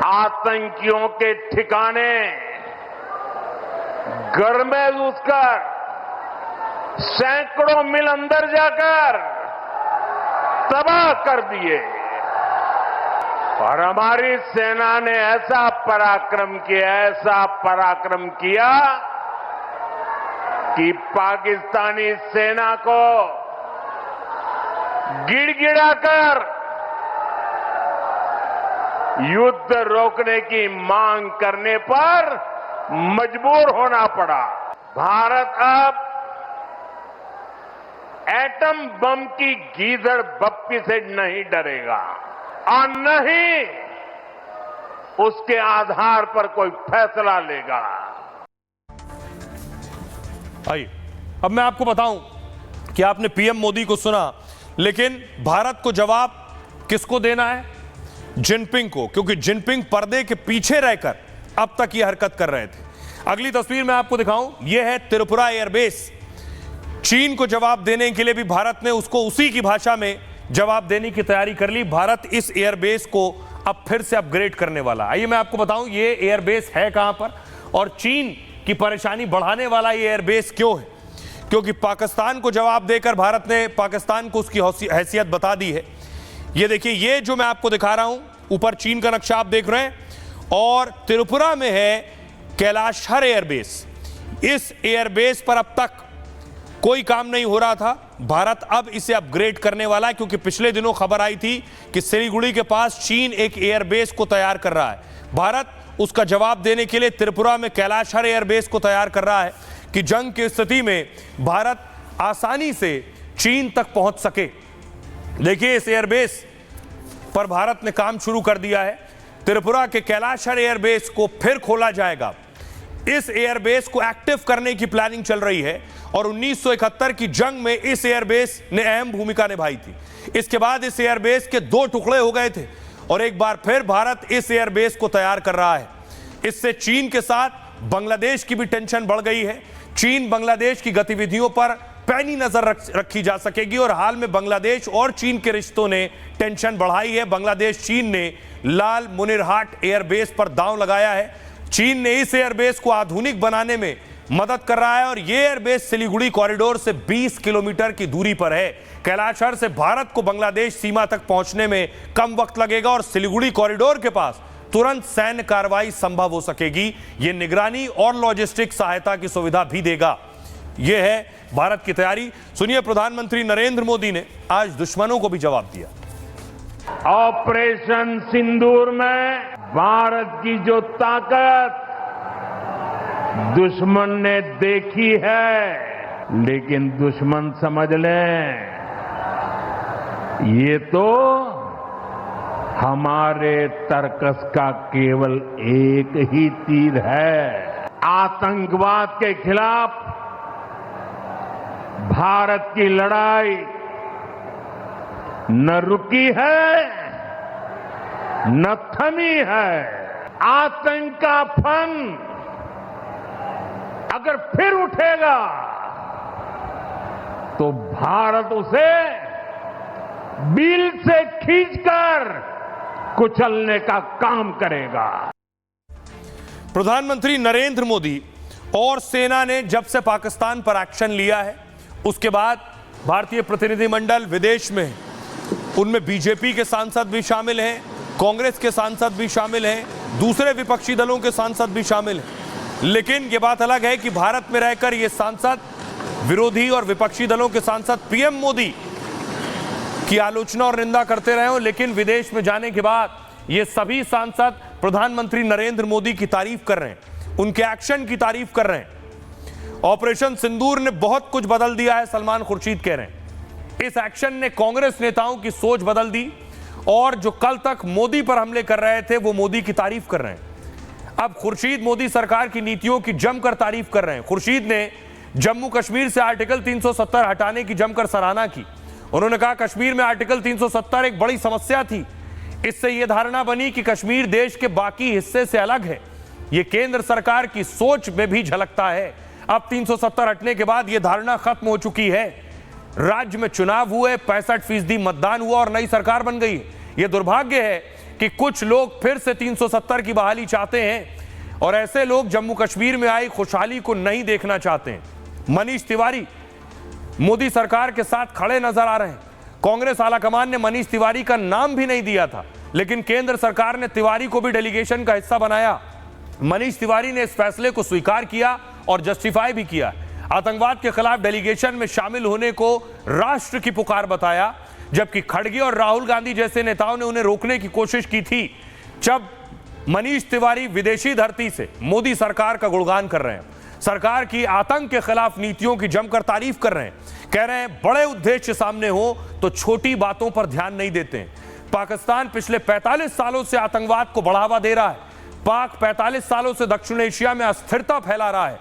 आतंकियों के ठिकाने घर में घुसकर सैकड़ों मील अंदर जाकर तबाह कर दिए और हमारी सेना ने ऐसा पराक्रम किया कि पाकिस्तानी सेना को गिड़गिड़ाकर युद्ध रोकने की मांग करने पर मजबूर होना पड़ा। भारत अब एटम बम की गीदड़ बप्पी से नहीं डरेगा और न ही उसके आधार पर कोई फैसला लेगा। आइए अब मैं आपको बताऊं कि आपने पीएम मोदी को सुना, लेकिन भारत को जवाब किसको देना है? जिनपिंग को, क्योंकि जिनपिंग पर्दे के पीछे रहकर अब तक यह हरकत कर रहे थे। अगली तस्वीर मैं आपको दिखाऊं, यह है त्रिपुरा एयरबेस। चीन को जवाब देने के लिए भी भारत ने उसको उसी की भाषा में जवाब देने की तैयारी कर ली। भारत इस एयरबेस को अब फिर से अपग्रेड करने वाला। आइए मैं आपको बताऊं ये एयरबेस है कहां पर और चीन कि परेशानी बढ़ाने वाला ये एयरबेस क्यों है, क्योंकि पाकिस्तान को जवाब देकर भारत ने पाकिस्तान को उसकी हैसियत बता दी है। ये देखिए, ये जो मैं आपको दिखा रहा हूं, ऊपर चीन का नक्शा आप देख रहे हैं, और त्रिपुरा में है कैलाशहर एयरबेस। इस एयरबेस पर अब तक कोई काम नहीं हो रहा था। भारत अब इसे अपग्रेड करने वाला है, क्योंकि पिछले दिनों खबर आई थी कि सिलीगुड़ी के पास चीन एक एयरबेस को तैयार कर रहा है। भारत उसका जवाब देने के लिए त्रिपुरा में कैलाशहर एयरबेस को तैयार कर रहा है कि जंग की स्थिति में भारत आसानी से चीन तक पहुंच सके। देखिए, इस एयरबेस पर भारत ने काम शुरू कर दिया है। त्रिपुरा के कैलाशहर एयरबेस को फिर खोला जाएगा। इस एयरबेस को एक्टिव करने की प्लानिंग चल रही है और 1971 की जंग में इस एयरबेस ने अहम भूमिका निभाई थी। इसके बाद इस एयरबेस के 2 टुकड़े हो गए थे और एक बार फिर भारत इस एयरबेस को तैयार कर रहा है। इससे चीन के साथ बांग्लादेश की भी टेंशन बढ़ गई है। चीन बांग्लादेश की गतिविधियों पर पैनी नजर रखी जा सकेगी और हाल में बांग्लादेश और चीन के रिश्तों ने टेंशन बढ़ाई है। बांग्लादेश चीन ने लाल मुनिरहाट एयरबेस पर दांव लगाया है। चीन ने इस एयरबेस को आधुनिक बनाने में मदद कर रहा है और यह एयरबेस सिलीगुड़ी कॉरिडोर से 20 किलोमीटर की दूरी पर है। कैलाशहर से भारत को बांग्लादेश सीमा तक पहुंचने में कम वक्त लगेगा और सिलीगुड़ी कॉरिडोर के पास तुरंत सैन्य कार्रवाई संभव हो सकेगी। यह निगरानी और लॉजिस्टिक सहायता की सुविधा भी देगा। यह है भारत की तैयारी। सुनिए, प्रधानमंत्री नरेंद्र मोदी ने आज दुश्मनों को भी जवाब दिया। ऑपरेशन सिंदूर में भारत की जो ताकत दुश्मन ने देखी है, लेकिन दुश्मन समझ लें, ये तो हमारे तर्कस का केवल एक ही तीर है। आतंकवाद के खिलाफ भारत की लड़ाई न रुकी है न थमी है। आतंक का फन अगर फिर उठेगा तो भारत उसे बिल से खींचकर कुचलने का काम करेगा। प्रधानमंत्री नरेंद्र मोदी और सेना ने जब से पाकिस्तान पर एक्शन लिया है, उसके बाद भारतीय प्रतिनिधिमंडल विदेश में है। उनमें बीजेपी के सांसद भी शामिल हैं, कांग्रेस के सांसद भी शामिल हैं, दूसरे विपक्षी दलों के सांसद भी शामिल हैं। लेकिन यह बात अलग है कि भारत में रहकर ये सांसद, विरोधी और विपक्षी दलों के सांसद पीएम मोदी की आलोचना और निंदा करते रहे हो, लेकिन विदेश में जाने के बाद ये सभी सांसद प्रधानमंत्री नरेंद्र मोदी की तारीफ कर रहे हैं, उनके एक्शन की तारीफ कर रहे हैं। ऑपरेशन सिंदूर ने बहुत कुछ बदल दिया है, सलमान खुर्शीद कह रहे हैं। इस एक्शन ने कांग्रेस नेताओं की सोच बदल दी और जो कल तक मोदी पर हमले कर रहे थे वो मोदी की तारीफ कर रहे हैं। अब खुर्शीद मोदी सरकार की नीतियों की जमकर तारीफ कर रहे हैं। खुर्शीद ने जम्मू कश्मीर से आर्टिकल 370 हटाने की जमकर सराहना की। उन्होंने कहा, कश्मीर में आर्टिकल 370 एक बड़ी समस्या थी। इससे यह धारणा बनी कि कश्मीर देश के बाकी हिस्से से अलग है। यह केंद्र सरकार की सोच में भी झलकता है। अब 370 हटने के बाद यह धारणा खत्म हो चुकी है। राज्य में चुनाव हुए, 65% मतदान हुआ और नई सरकार बन गई। यह दुर्भाग्य है कि कुछ लोग फिर से 370 की बहाली चाहते हैं और ऐसे लोग जम्मू कश्मीर में आई खुशहाली को नहीं देखना चाहते हैं। मनीष तिवारी मोदी सरकार के साथ खड़े नजर आ रहे हैं। कांग्रेस आलाकमान ने मनीष तिवारी का नाम भी नहीं दिया था, लेकिन केंद्र सरकार ने तिवारी को भी डेलीगेशन का हिस्सा बनाया। मनीष तिवारी ने इस फैसले को स्वीकार किया और जस्टिफाई भी किया। आतंकवाद के खिलाफ डेलीगेशन में शामिल होने को राष्ट्र की पुकार बताया, जबकि खड़गे और राहुल गांधी जैसे नेताओं ने उन्हें रोकने की कोशिश की थी। जब मनीष तिवारी विदेशी धरती से मोदी सरकार का गुणगान कर रहे हैं, सरकार की आतंक के खिलाफ नीतियों की जमकर तारीफ कर रहे हैं, कह रहे हैं बड़े उद्देश्य सामने हो तो छोटी बातों पर ध्यान नहीं देते हैं। पाकिस्तान पिछले 45 सालों से आतंकवाद को बढ़ावा दे रहा है। पाक 45 सालों से दक्षिण एशिया में अस्थिरता फैला रहा है।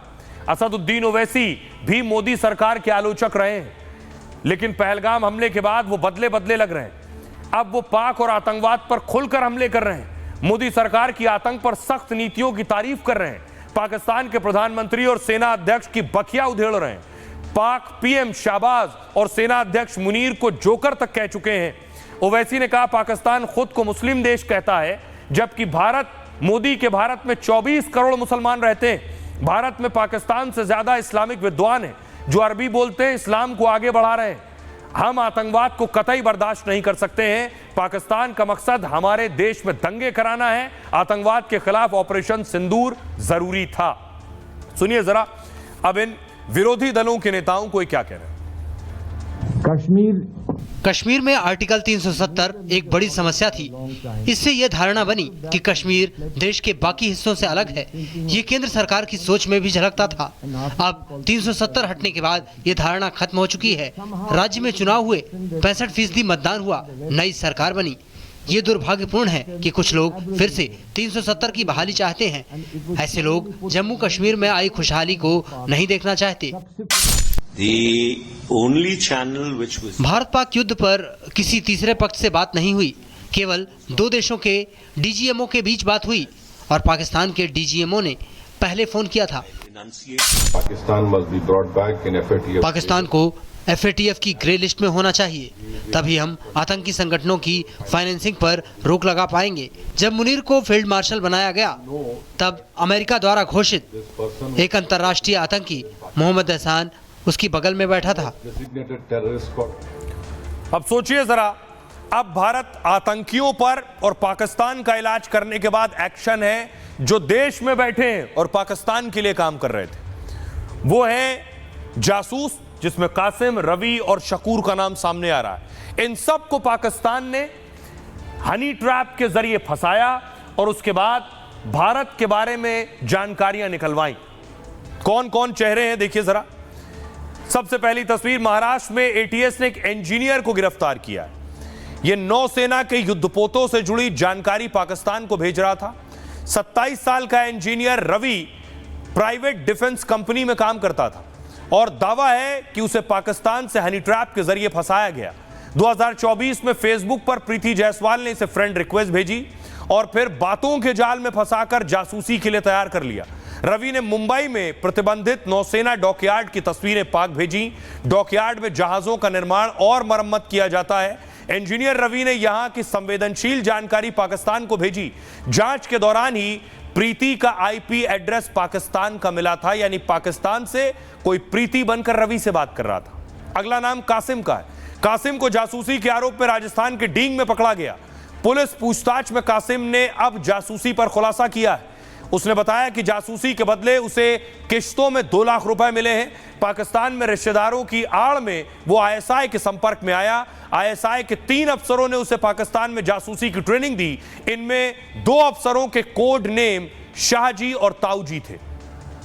असदुद्दीन ओवैसी भी मोदी सरकार के आलोचक रहे हैं, लेकिन पहलगाम हमले के बाद वो बदले लग रहे हैं। अब वो पाक और आतंकवाद पर खुलकर हमले कर रहे हैं। मोदी सरकार की आतंक पर सख्त नीतियों की तारीफ कर रहे हैं। पाकिस्तान के प्रधानमंत्री और सेना अध्यक्ष की बखिया उधेड़ रहे हैं। पाक पीएम शाहबाज और सेना अध्यक्ष मुनीर को जोकर तक कह चुके हैं। ओवैसी ने कहा, पाकिस्तान खुद को मुस्लिम देश कहता है, जबकि मोदी के भारत में 24 करोड़ मुसलमान रहते हैं। भारत में पाकिस्तान से ज्यादा इस्लामिक विद्वान हैं जो अरबी बोलते हैं, इस्लाम को आगे बढ़ा रहे हैं। हम आतंकवाद को कतई बर्दाश्त नहीं कर सकते हैं। पाकिस्तान का मकसद हमारे देश में दंगे कराना है। आतंकवाद के खिलाफ ऑपरेशन सिंदूर जरूरी था। सुनिए जरा अब इन विरोधी दलों के नेताओं को क्या कह रहे हैं। कश्मीर में आर्टिकल 370 एक बड़ी समस्या थी। इससे यह धारणा बनी कि कश्मीर देश के बाकी हिस्सों से अलग है। ये केंद्र सरकार की सोच में भी झलकता था। अब 370 हटने के बाद ये धारणा खत्म हो चुकी है। राज्य में चुनाव हुए, 65% मतदान हुआ, नई सरकार बनी। ये दुर्भाग्यपूर्ण है कि कुछ लोग फिर से 370 की बहाली चाहते हैं। ऐसे लोग जम्मू कश्मीर में आई खुशहाली को नहीं देखना चाहते। भारत पाक युद्ध पर किसी तीसरे पक्ष से बात नहीं हुई। केवल दो देशों के डीजीएमओ के बीच बात हुई और पाकिस्तान के डीजीएमओ ने पहले फोन किया था। पाकिस्तान को FATF की ग्रे लिस्ट में होना चाहिए, तभी हम आतंकी संगठनों की फाइनेंसिंग पर रोक लगा पाएंगे। जब मुनीर को फील्ड मार्शल बनाया गया, तब अमेरिका द्वारा घोषित एक अंतर्राष्ट्रीय आतंकी मोहम्मद एहसान उसकी बगल में बैठा था। अब सोचिए जरा, अब भारत आतंकियों पर और पाकिस्तान का इलाज करने के बाद एक्शन है जो देश में बैठे हैं और पाकिस्तान के लिए काम कर रहे थे। वो है जासूस, जिसमें कासिम, रवि और शकूर का नाम सामने आ रहा है। इन सब को पाकिस्तान ने हनी ट्रैप के जरिए फंसाया और उसके बाद भारत के बारे में जानकारियां निकलवाई। कौन कौन चेहरे हैं देखिए जरा। सबसे पहली तस्वीर, महाराष्ट्र में ATS ने एक इंजीनियर को गिरफ्तार किया। यह नौसेना के युद्धपोतों से जुड़ी जानकारी पाकिस्तान को भेज रहा था। 27 साल का engineer Ravi private defence company में काम करता था और दावा है कि उसे पाकिस्तान से हनी ट्रैप के जरिए फंसाया गया। 2024 में फेसबुक पर प्रीति जायसवाल ने इसे फ्रेंड रिक्वेस्ट भेजी और फिर बातों के जाल में फंसाकर जासूसी के लिए तैयार कर लिया। रवि ने मुंबई में प्रतिबंधित नौसेना डॉकयार्ड की तस्वीरें पाक भेजी। डॉकयार्ड में जहाजों का निर्माण और मरम्मत किया जाता है। इंजीनियर रवि ने यहां की संवेदनशील जानकारी पाकिस्तान को भेजी। जांच के दौरान ही प्रीति का IP एड्रेस पाकिस्तान का मिला था, यानी पाकिस्तान से कोई प्रीति बनकर रवि से बात कर रहा था। अगला नाम कासिम का है। कासिम को जासूसी के आरोप में राजस्थान के डींग में पकड़ा गया। पुलिस पूछताछ में कासिम ने अब जासूसी पर खुलासा किया है। उसने बताया कि जासूसी के बदले उसे किश्तों में 2 लाख रुपए मिले हैं। पाकिस्तान में रिश्तेदारों की आड़ में वो ISI के संपर्क में आया। ISI के 3 अफसरों ने उसे पाकिस्तान में जासूसी की ट्रेनिंग दी। इनमें 2 अफसरों के कोड नेम शाहजी और ताऊजी थे,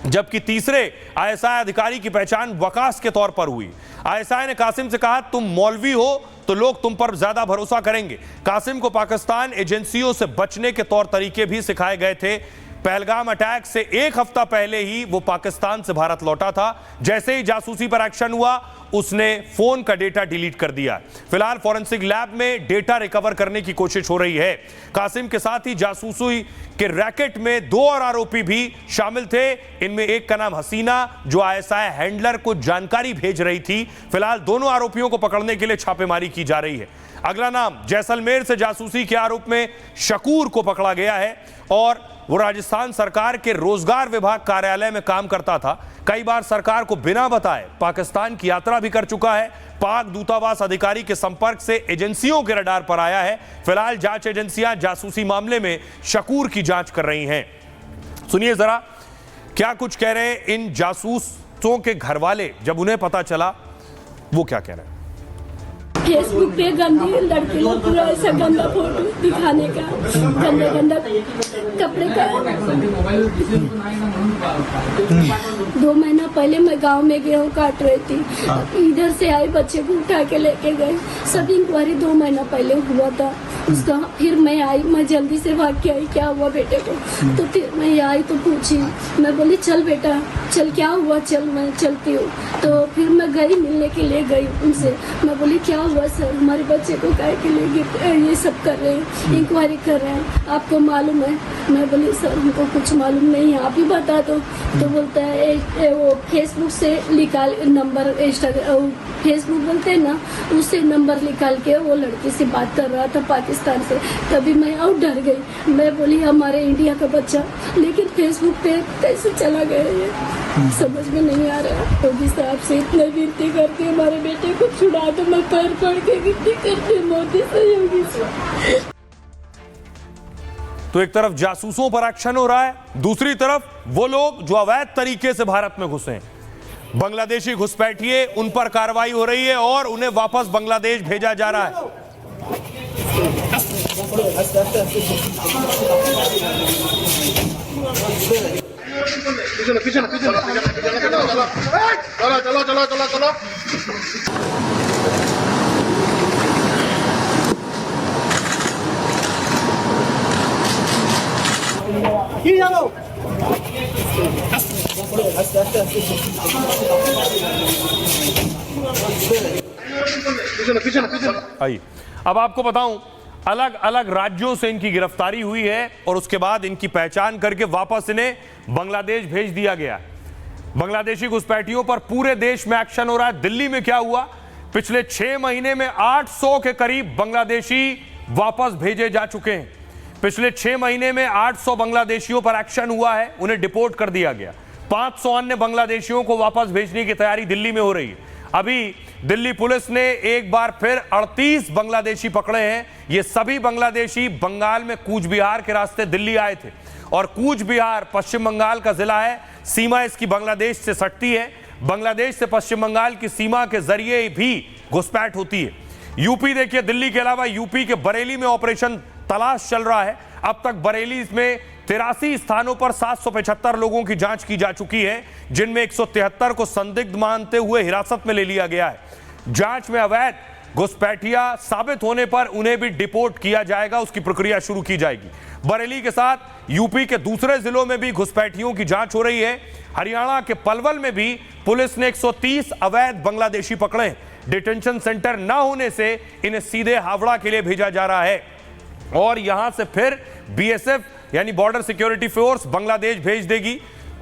जबकि तीसरे ISI अधिकारी की पहचान वकास के तौर पर हुई। ISI ने कासिम से कहा, तुम मौलवी हो तो लोग तुम पर ज्यादा भरोसा करेंगे। कासिम को पाकिस्तान एजेंसियों से बचने के तौर तरीके भी सिखाए गए थे। पहलगाम अटैक से 1 हफ्ता पहले ही वो पाकिस्तान से भारत लौटा था। जैसे ही जासूसी पर एक्शन हुआ, उसने फोन का डेटा डिलीट कर दिया। फिलहाल फॉरेंसिक लैब में डेटा रिकवर करने की कोशिश हो रही है। कासिम के साथ ही जासूसी के रैकेट में 2 और आरोपी भी शामिल थे। इनमें एक का नाम हसीना, जो ISI हैंडलर को जानकारी भेज रही थी। फिलहाल दोनों आरोपियों को पकड़ने के लिए छापेमारी की जा रही है। अगला नाम, जैसलमेर से जासूसी के आरोप में शकूर को पकड़ा गया है और वो राजस्थान सरकार के रोजगार विभाग कार्यालय में काम करता था। कई बार सरकार को बिना बताए पाकिस्तान की यात्रा भी कर चुका है। पाक दूतावास अधिकारी के संपर्क से एजेंसियों के रडार पर आया है। फिलहाल जांच एजेंसियां जासूसी मामले में शकूर की जांच कर रही हैं। सुनिए जरा क्या कुछ कह रहे हैं इन जासूसों के घर वाले, जब उन्हें पता चला वो क्या कह रहे हैं। फेसबुक पे गंदी लड़की को पूरा ऐसा गंदा फोटो दिखाने का, गंदा गंदा कपड़े का। 2 महीना पहले मैं गांव में गेहूं काट रही थी, इधर से आई, बच्चे को उठा के लेके गए। सब इंक्वायरी 2 महीना पहले हुआ था उसका। फिर मैं आई, मैं जल्दी से भाग के आई, क्या हुआ बेटे को। तो फिर मैं आई तो पूछी, मैं बोली चल बेटा चल, क्या हुआ, चल मैं चलती हूँ। तो फिर मैं गई, मिलने के लिए गई उनसे। मैं बोली क्या हुआ सर, हमारे बच्चे को काहे के लिए ये सब कर रहे हैं, इंक्वायरी कर रहे हैं, आपको मालूम है। मैं बोली सर हमको कुछ मालूम नहीं है, आप ही बता दो। तो बोलता है वो फेसबुक से निकाल नंबर, इंस्टाग्राम फेसबुक बोलते हैं ना, उससे नंबर निकाल के वो लड़की से बात कर रहा था पाकिस्तान पाकिस्तान से। तभी मैं और डर गई, मैं बोली हमारे इंडिया का बच्चा, लेकिन फेसबुक पे कैसे चला गया ये समझ में नहीं आ रहा। योगी साहब से इतने विनती करती हमारे बेटे को छुड़ा दो, मैं पैर पड़ के विनती करती मोदी से, योगी से। तो एक तरफ जासूसों पर एक्शन हो रहा है, दूसरी तरफ वो लोग जो अवैध तरीके से भारत में घुसे हैं, बांग्लादेशी घुसपैठिए, उन पर कार्रवाई हो रही है और उन्हें वापस बांग्लादेश भेजा जा रहा है। आइए अब आपको बताऊं, अलग अलग राज्यों से इनकी गिरफ्तारी हुई है और उसके बाद इनकी पहचान करके वापस इन्हें बांग्लादेश भेज दिया गया। बांग्लादेशी घुसपैठियों पर पूरे देश में एक्शन हो रहा है। दिल्ली में क्या हुआ, पिछले 6 महीने में 800 के करीब बांग्लादेशी वापस भेजे जा चुके हैं। पिछले 6 महीने में 800 बांग्लादेशियों पर एक्शन हुआ है, उन्हें डिपोर्ट कर दिया गया। 500 अन्य बांग्लादेशियों को वापस भेजने की तैयारी दिल्ली में हो रही है। अभी दिल्ली पुलिस ने एक बार फिर 38 बांग्लादेशी पकड़े हैं। ये सभी बांग्लादेशी बंगाल में कूच बिहार के रास्ते दिल्ली आए थे और कूच बिहार पश्चिम बंगाल का जिला है, सीमा इसकी बांग्लादेश से सटती है। बांग्लादेश से पश्चिम बंगाल की सीमा के जरिए भी घुसपैठ होती है। यूपी देखिए, दिल्ली के अलावा यूपी के बरेली में ऑपरेशन तलाश चल रहा है। अब तक बरेली में 83 स्थानों पर 775 लोगों की जांच की जा चुकी है, जिनमें 173 को संदिग्ध मानते हुए हिरासत में ले लिया गया है। जांच में अवैध घुसपैठिया साबित होने पर उन्हें भी डिपोर्ट किया जाएगा, उसकी प्रक्रिया शुरू की जाएगी। बरेली के साथ यूपी के दूसरे जिलों में भी घुसपैठियों की जांच हो रही है। हरियाणा के पलवल में भी पुलिस ने 130 अवैध बांग्लादेशी पकड़े। डिटेंशन सेंटर न होने से इन्हें सीधे हावड़ा के लिए भेजा जा रहा है और यहां से फिर बीएसएफ यानी बॉर्डर सिक्योरिटी फोर्स बांग्लादेश भेज देगी।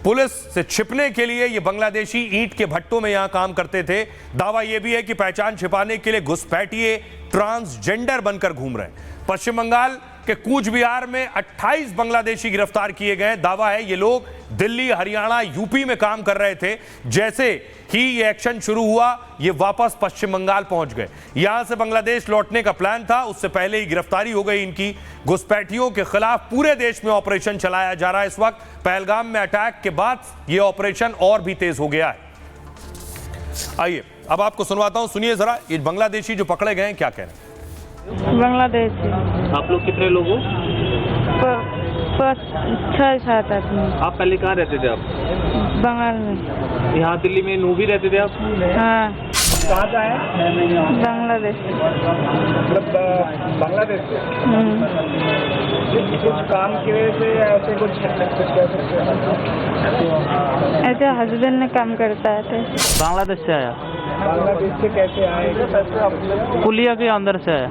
पुलिस से छिपने के लिए ये बांग्लादेशी ईंट के भट्टों में यहां काम करते थे। दावा यह भी है कि पहचान छिपाने के लिए घुसपैठिए ट्रांसजेंडर बनकर घूम रहे हैं। पश्चिम बंगाल के कूच बिहार में 28 बांग्लादेशी गिरफ्तार किए गए। दावा है ये लोग दिल्ली, हरियाणा, यूपी में काम कर रहे थे। जैसे ही ये एक्शन शुरू हुआ, ये वापस पश्चिम बंगाल पहुंच गए। यहां से बांग्लादेश लौटने का प्लान था, उससे पहले ही गिरफ्तारी हो गई इनकी। घुसपैठियों के खिलाफ पूरे देश में ऑपरेशन चलाया जा रहा है इस वक्त। पहलगाम में अटैक के बाद यह ऑपरेशन और भी तेज हो गया है। आइए अब आपको सुनवाता हूं, सुनिए जरा ये बांग्लादेशी जो पकड़े गए हैं क्या कह रहे हैं। बांग्लादेश से। आप लोग कितने लोग हो? 6-7 आदमी। आप पहले कहाँ रहते थे? आप बंगाल में। यहाँ दिल्ली में नूबी रहते थे आप? हाँ। कहाँ का है? बांग्लादेश। मतलब बांग्लादेश से? कुछ काम की वजह से या ऐसे कुछ ऐसे हस्बैंड ने काम करता है। बांग्लादेश से आया। बांग्लादेश से कैसे आए? पुलिया के अंदर से आया,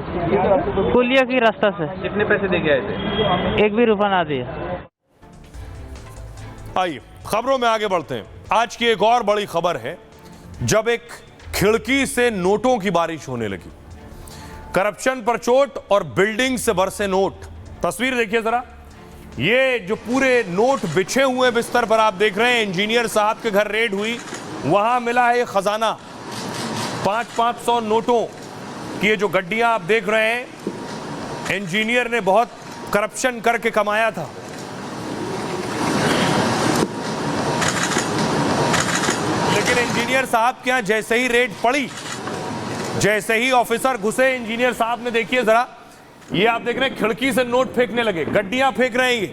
पुलिया की रास्ता से। कितने पैसे दे के आए थे? 1 भी रुपया ना दिया। आइए खबरों में आगे बढ़ते हैं। आज की एक और बड़ी खबर है, जब एक खिड़की से नोटों की बारिश होने लगी। करप्शन पर चोट और बिल्डिंग से बरसे नोट। तस्वीर देखिए जरा, ये जो पूरे नोट बिछे हुए बिस्तर पर आप देख रहे हैं। इंजीनियर साहब के घर रेड हुई, वहां मिला है खजाना। 500 नोटों की ये जो गड्डियां आप देख रहे हैं, इंजीनियर ने बहुत करप्शन करके कमाया था। लेकिन इंजीनियर साहब के यहां जैसे ही रेड पड़ी, जैसे ही ऑफिसर घुसे, इंजीनियर साहब ने देखिए जरा, ये आप देख रहे हैं खिड़की से नोट फेंकने लगे, गड्डियां फेंक रहे हैं।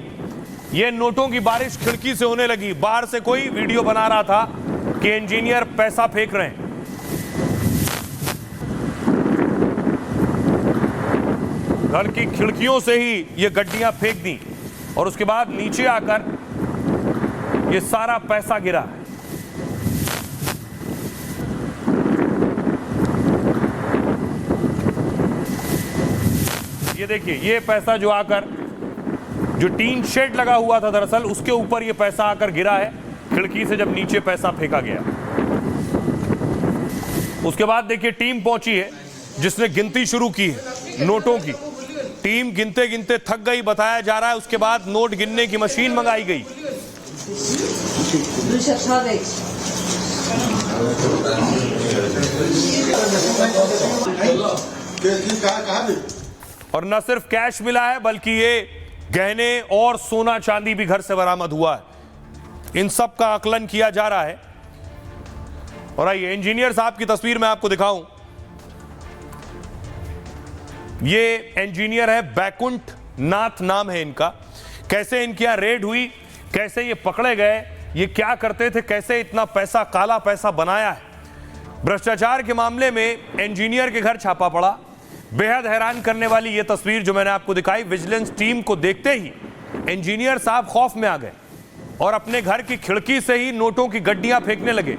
ये नोटों की बारिश खिड़की से होने लगी। बाहर से कोई वीडियो बना रहा था कि इंजीनियर पैसा फेंक रहे हैं। घर की खिड़कियों से ही ये गड्डियां फेंक दी और उसके बाद नीचे आकर ये सारा पैसा गिरा। ये देखिए, ये पैसा जो आकर, जो टीन शेड लगा हुआ था दरअसल, उसके ऊपर ये पैसा आकर गिरा है खिड़की से, जब नीचे पैसा फेंका गया। उसके बाद देखिए टीम पहुंची है जिसने गिनती शुरू की है नोटों की। टीम गिनते गिनते थक गई बताया जा रहा है। उसके बाद नोट गिनने की मशीन मंगाई गई। और न सिर्फ कैश मिला है बल्कि ये गहने और सोना चांदी भी घर से बरामद हुआ है। इन सब का आकलन किया जा रहा है। और आइए इंजीनियर साहब की तस्वीर मैं आपको दिखाऊं। ये इंजीनियर है, बैकुंठ नाथ नाम है इनका। कैसे इनकी यहां रेड हुई, कैसे ये पकड़े गए, ये क्या करते थे, कैसे इतना पैसा, काला पैसा बनाया है। भ्रष्टाचार के मामले में इंजीनियर के घर छापा पड़ा। बेहद हैरान करने वाली ये तस्वीर जो मैंने आपको दिखाई, विजिलेंस टीम को देखते ही इंजीनियर साहब खौफ में आ गए और अपने घर की खिड़की से ही नोटों की गड्डियां फेंकने लगे।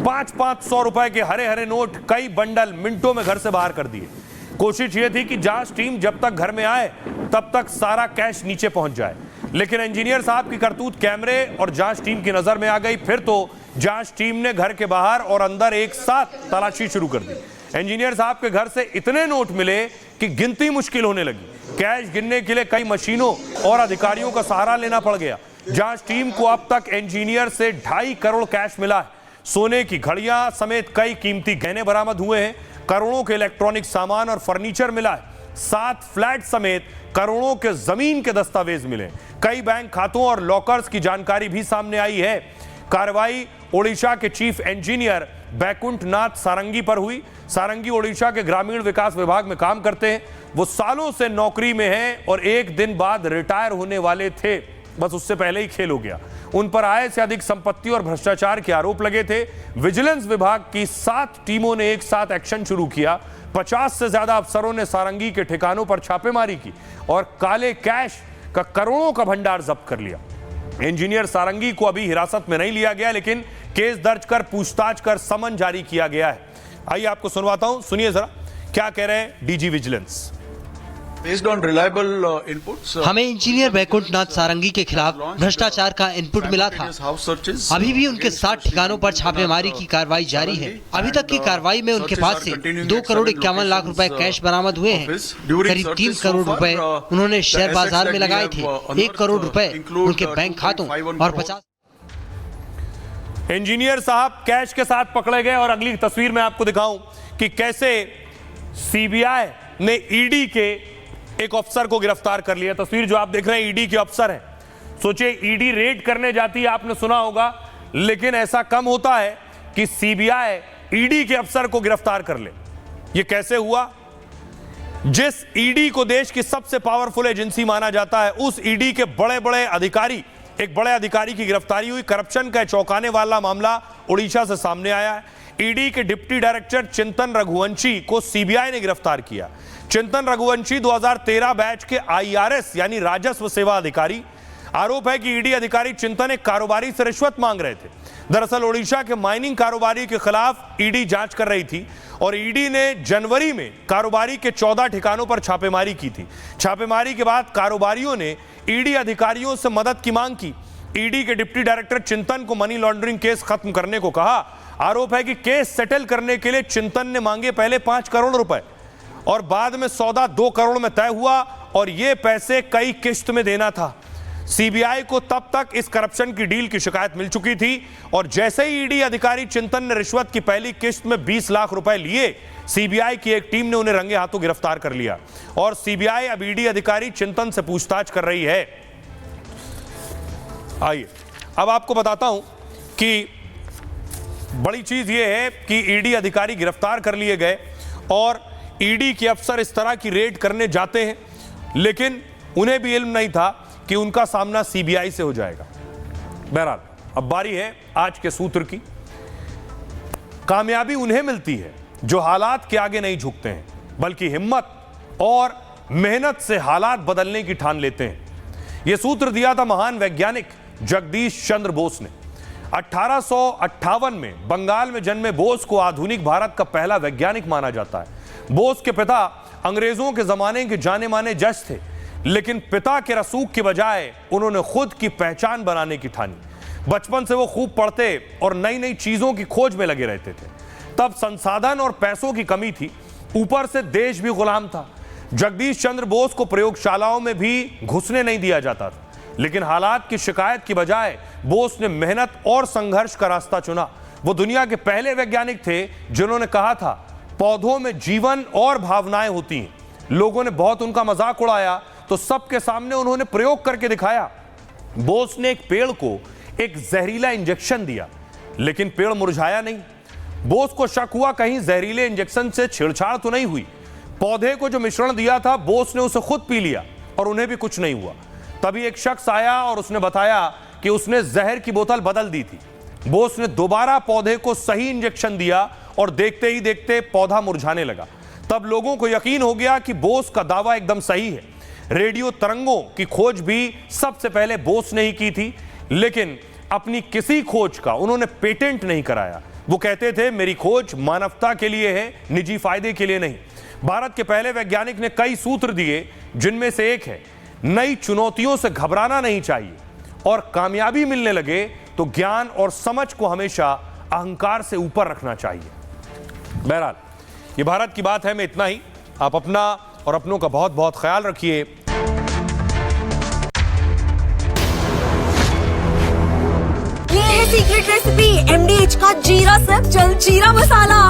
500 रुपए के हरे हरे नोट कई बंडल मिनटों में घर से बाहर कर दिए। कोशिश ये थी कि जांच टीम जब तक घर में आए तब तक सारा कैश नीचे पहुंच जाए, लेकिन इंजीनियर साहब की करतूत कैमरे और जांच टीम की नजर में आ गई। फिर तो जांच टीम ने घर के बाहर और अंदर एक साथ तलाशी शुरू कर दी। इंजीनियर साहब के घर से इतने नोट मिले कि गिनती मुश्किल होने लगी। कैश गिनने के लिए कई मशीनों और अधिकारियों का सहारा लेना पड़ गया। जांच टीम को अब तक इंजीनियर से 2.5 करोड़ कैश मिला है। सोने की घड़ियां समेत कई कीमती गहने बरामद हुए हैं। करोड़ों के इलेक्ट्रॉनिक सामान और फर्नीचर मिला है। 7 फ्लैट समेत करोड़ों के जमीन के दस्तावेज मिले। कई बैंक खातों और लॉकर्स की जानकारी भी सामने आई है। कार्रवाई ओडिशा के चीफ इंजीनियर बैकुंठ नाथ सारंगी पर हुई। सारंगी ओडिशा के ग्रामीण विकास विभाग में काम करते हैं। वो सालों से नौकरी में हैं और एक दिन बाद रिटायर होने वाले थे, बस उससे पहले ही खेल हो गया। उन पर आय से अधिक संपत्ति और भ्रष्टाचार के आरोप लगे थे। विजिलेंस विभाग की 7 टीमों ने एक साथ एक्शन शुरू किया। 50 से ज्यादा अफसरों ने सारंगी के ठिकानों पर छापेमारी की और काले कैश का करोड़ों का भंडार जब्त कर लिया। इंजीनियर सारंगी को अभी हिरासत में नहीं लिया गया, लेकिन केस दर्ज कर पूछताछ कर समन जारी किया गया है। आइए आपको सुनवाता हूं, सुनिए जरा क्या कह रहे हैं DG vigilance. Based on reliable inputs, हमें इंजीनियर बैकुंठ नाथ सारंगी के खिलाफ भ्रष्टाचार का इनपुट मिला था। अभी भी उनके 7 ठिकानों पर छापेमारी की कार्रवाई जारी है। अभी तक की कार्रवाई में उनके पास से 2 करोड़ 51 लाख रुपए कैश बरामद हुए हैं। करीब 3 करोड़ रुपए उन्होंने शेयर बाजार में लगाए थे। 1 करोड़ रुपए उनके बैंक खातों और 50। इंजीनियर साहब कैश के साथ पकड़े गए और अगली तस्वीर में आपको दिखाऊं कि कैसे सीबीआई ने ईडी के एक अफसर को गिरफ्तार कर लिया। तस्वीर जो आप देख रहे हैं ईडी के अफसर हैं। सोचिए ईडी रेड करने जाती है, आपने सुना होगा, लेकिन ऐसा कम होता है कि सीबीआई ईडी के अफसर को गिरफ्तार कर ले। यह कैसे हुआ? जिस ईडी को देश की सबसे पावरफुल एजेंसी माना जाता है, उस ईडी के बड़े बड़े अधिकारी, एक बड़े अधिकारी की गिरफ्तारी हुई। करप्शन का चौंकाने वाला मामला उड़ीसा से सामने आया है। ईडी के डिप्टी डायरेक्टर चिंतन रघुवंशी को सीबीआई ने गिरफ्तार किया। चिंतन रघुवंशी 2013 बैच के आईआरएस यानी राजस्व सेवा अधिकारी। आरोप है कि ईडी अधिकारी चिंतन एक कारोबारी से रिश्वत मांग रहे थे। दरअसल ओडिशा के माइनिंग कारोबारी के खिलाफ ईडी जांच कर रही थी और ईडी ने जनवरी में कारोबारी के 14 ठिकानों पर छापेमारी की थी। छापेमारी के बाद कारोबारियों ने ईडी अधिकारियों से मदद की मांग की। ईडी के डिप्टी डायरेक्टर चिंतन को मनी लॉन्ड्रिंग केस खत्म करने को कहा। आरोप है कि केस सेटल करने के लिए चिंतन ने मांगे पहले 5 करोड़ रुपए और बाद में सौदा 2 करोड़ में तय हुआ और ये पैसे कई किश्त में देना था। सीबीआई को तब तक इस करप्शन की डील की शिकायत मिल चुकी थी और जैसे ही ईडी अधिकारी चिंतन ने रिश्वत की पहली किश्त में 20 लाख रुपए लिए, सीबीआई की एक टीम ने उन्हें रंगे हाथों गिरफ्तार कर लिया और सीबीआई अब ईडी अधिकारी चिंतन से पूछताछ कर रही है। आइए अब आपको बताता हूं कि बड़ी चीज यह है कि ईडी अधिकारी गिरफ्तार कर लिए गए और ईडी के अफसर इस तरह की रेड करने जाते हैं, लेकिन उन्हें भी इल्म नहीं था कि उनका सामना सीबीआई से हो जाएगा। बहरहाल अब बारी है आज के सूत्र की। कामयाबी उन्हें मिलती है जो हालात के आगे नहीं झुकते हैं, बल्कि हिम्मत और मेहनत से हालात बदलने की ठान लेते हैं। यह सूत्र दिया था महान वैज्ञानिक जगदीश चंद्र बोस ने। 1858 में बंगाल में जन्मे बोस को आधुनिक भारत का पहला वैज्ञानिक माना जाता है। बोस के पिता अंग्रेजों के जमाने के जाने माने जज थे, लेकिन पिता के रसूख के बजाय उन्होंने खुद की पहचान बनाने की ठानी। बचपन से वो खूब पढ़ते और नई नई चीजों की खोज में लगे रहते थे। तब संसाधन और पैसों की कमी थी, ऊपर से देश भी गुलाम था। जगदीश चंद्र बोस को प्रयोगशालाओं में भी घुसने नहीं दिया जाता था, लेकिन हालात की शिकायत की बजाय बोस ने मेहनत और संघर्ष का रास्ता चुना। वो दुनिया के पहले वैज्ञानिक थे जिन्होंने कहा था पौधों में जीवन और भावनाएं होती हैं। लोगों ने बहुत उनका मजाक उड़ाया तो सबके सामने उन्होंने प्रयोग करके दिखाया। बोस ने एक पेड़ को एक जहरीला इंजेक्शन दिया, लेकिन पेड़ मुरझाया नहीं। बोस को शक हुआ कहीं जहरीले इंजेक्शन से छेड़छाड़ तो नहीं हुई। पौधे को जो मिश्रण दिया था बोस ने उसे खुद पी लिया और उन्हें भी कुछ नहीं हुआ। तभी एक शख्स आया और उसने बताया कि उसने जहर की बोतल बदल दी थी। बोस ने दोबारा पौधे को सही इंजेक्शन दिया और देखते ही देखते पौधा मुरझाने लगा। तब लोगों को यकीन हो गया कि बोस का दावा एकदम सही है। रेडियो तरंगों की खोज भी सबसे पहले बोस ने ही की थी, लेकिन अपनी किसी खोज का उन्होंने पेटेंट नहीं कराया। वो कहते थे मेरी खोज मानवता के लिए है, निजी फायदे के लिए नहीं। भारत के पहले वैज्ञानिक ने कई सूत्र दिए, जिनमें से एक है नई चुनौतियों से घबराना नहीं चाहिए, और कामयाबी मिलने लगे तो ज्ञान और समझ को हमेशा अहंकार से ऊपर रखना चाहिए। बहरहाल ये भारत की बात है, मैं इतना ही। आप अपना और अपनों का बहुत बहुत ख्याल रखिए। ये है सीक्रेट रेसिपी MDH का जीरा सिर्फ जलजीरा मसाला।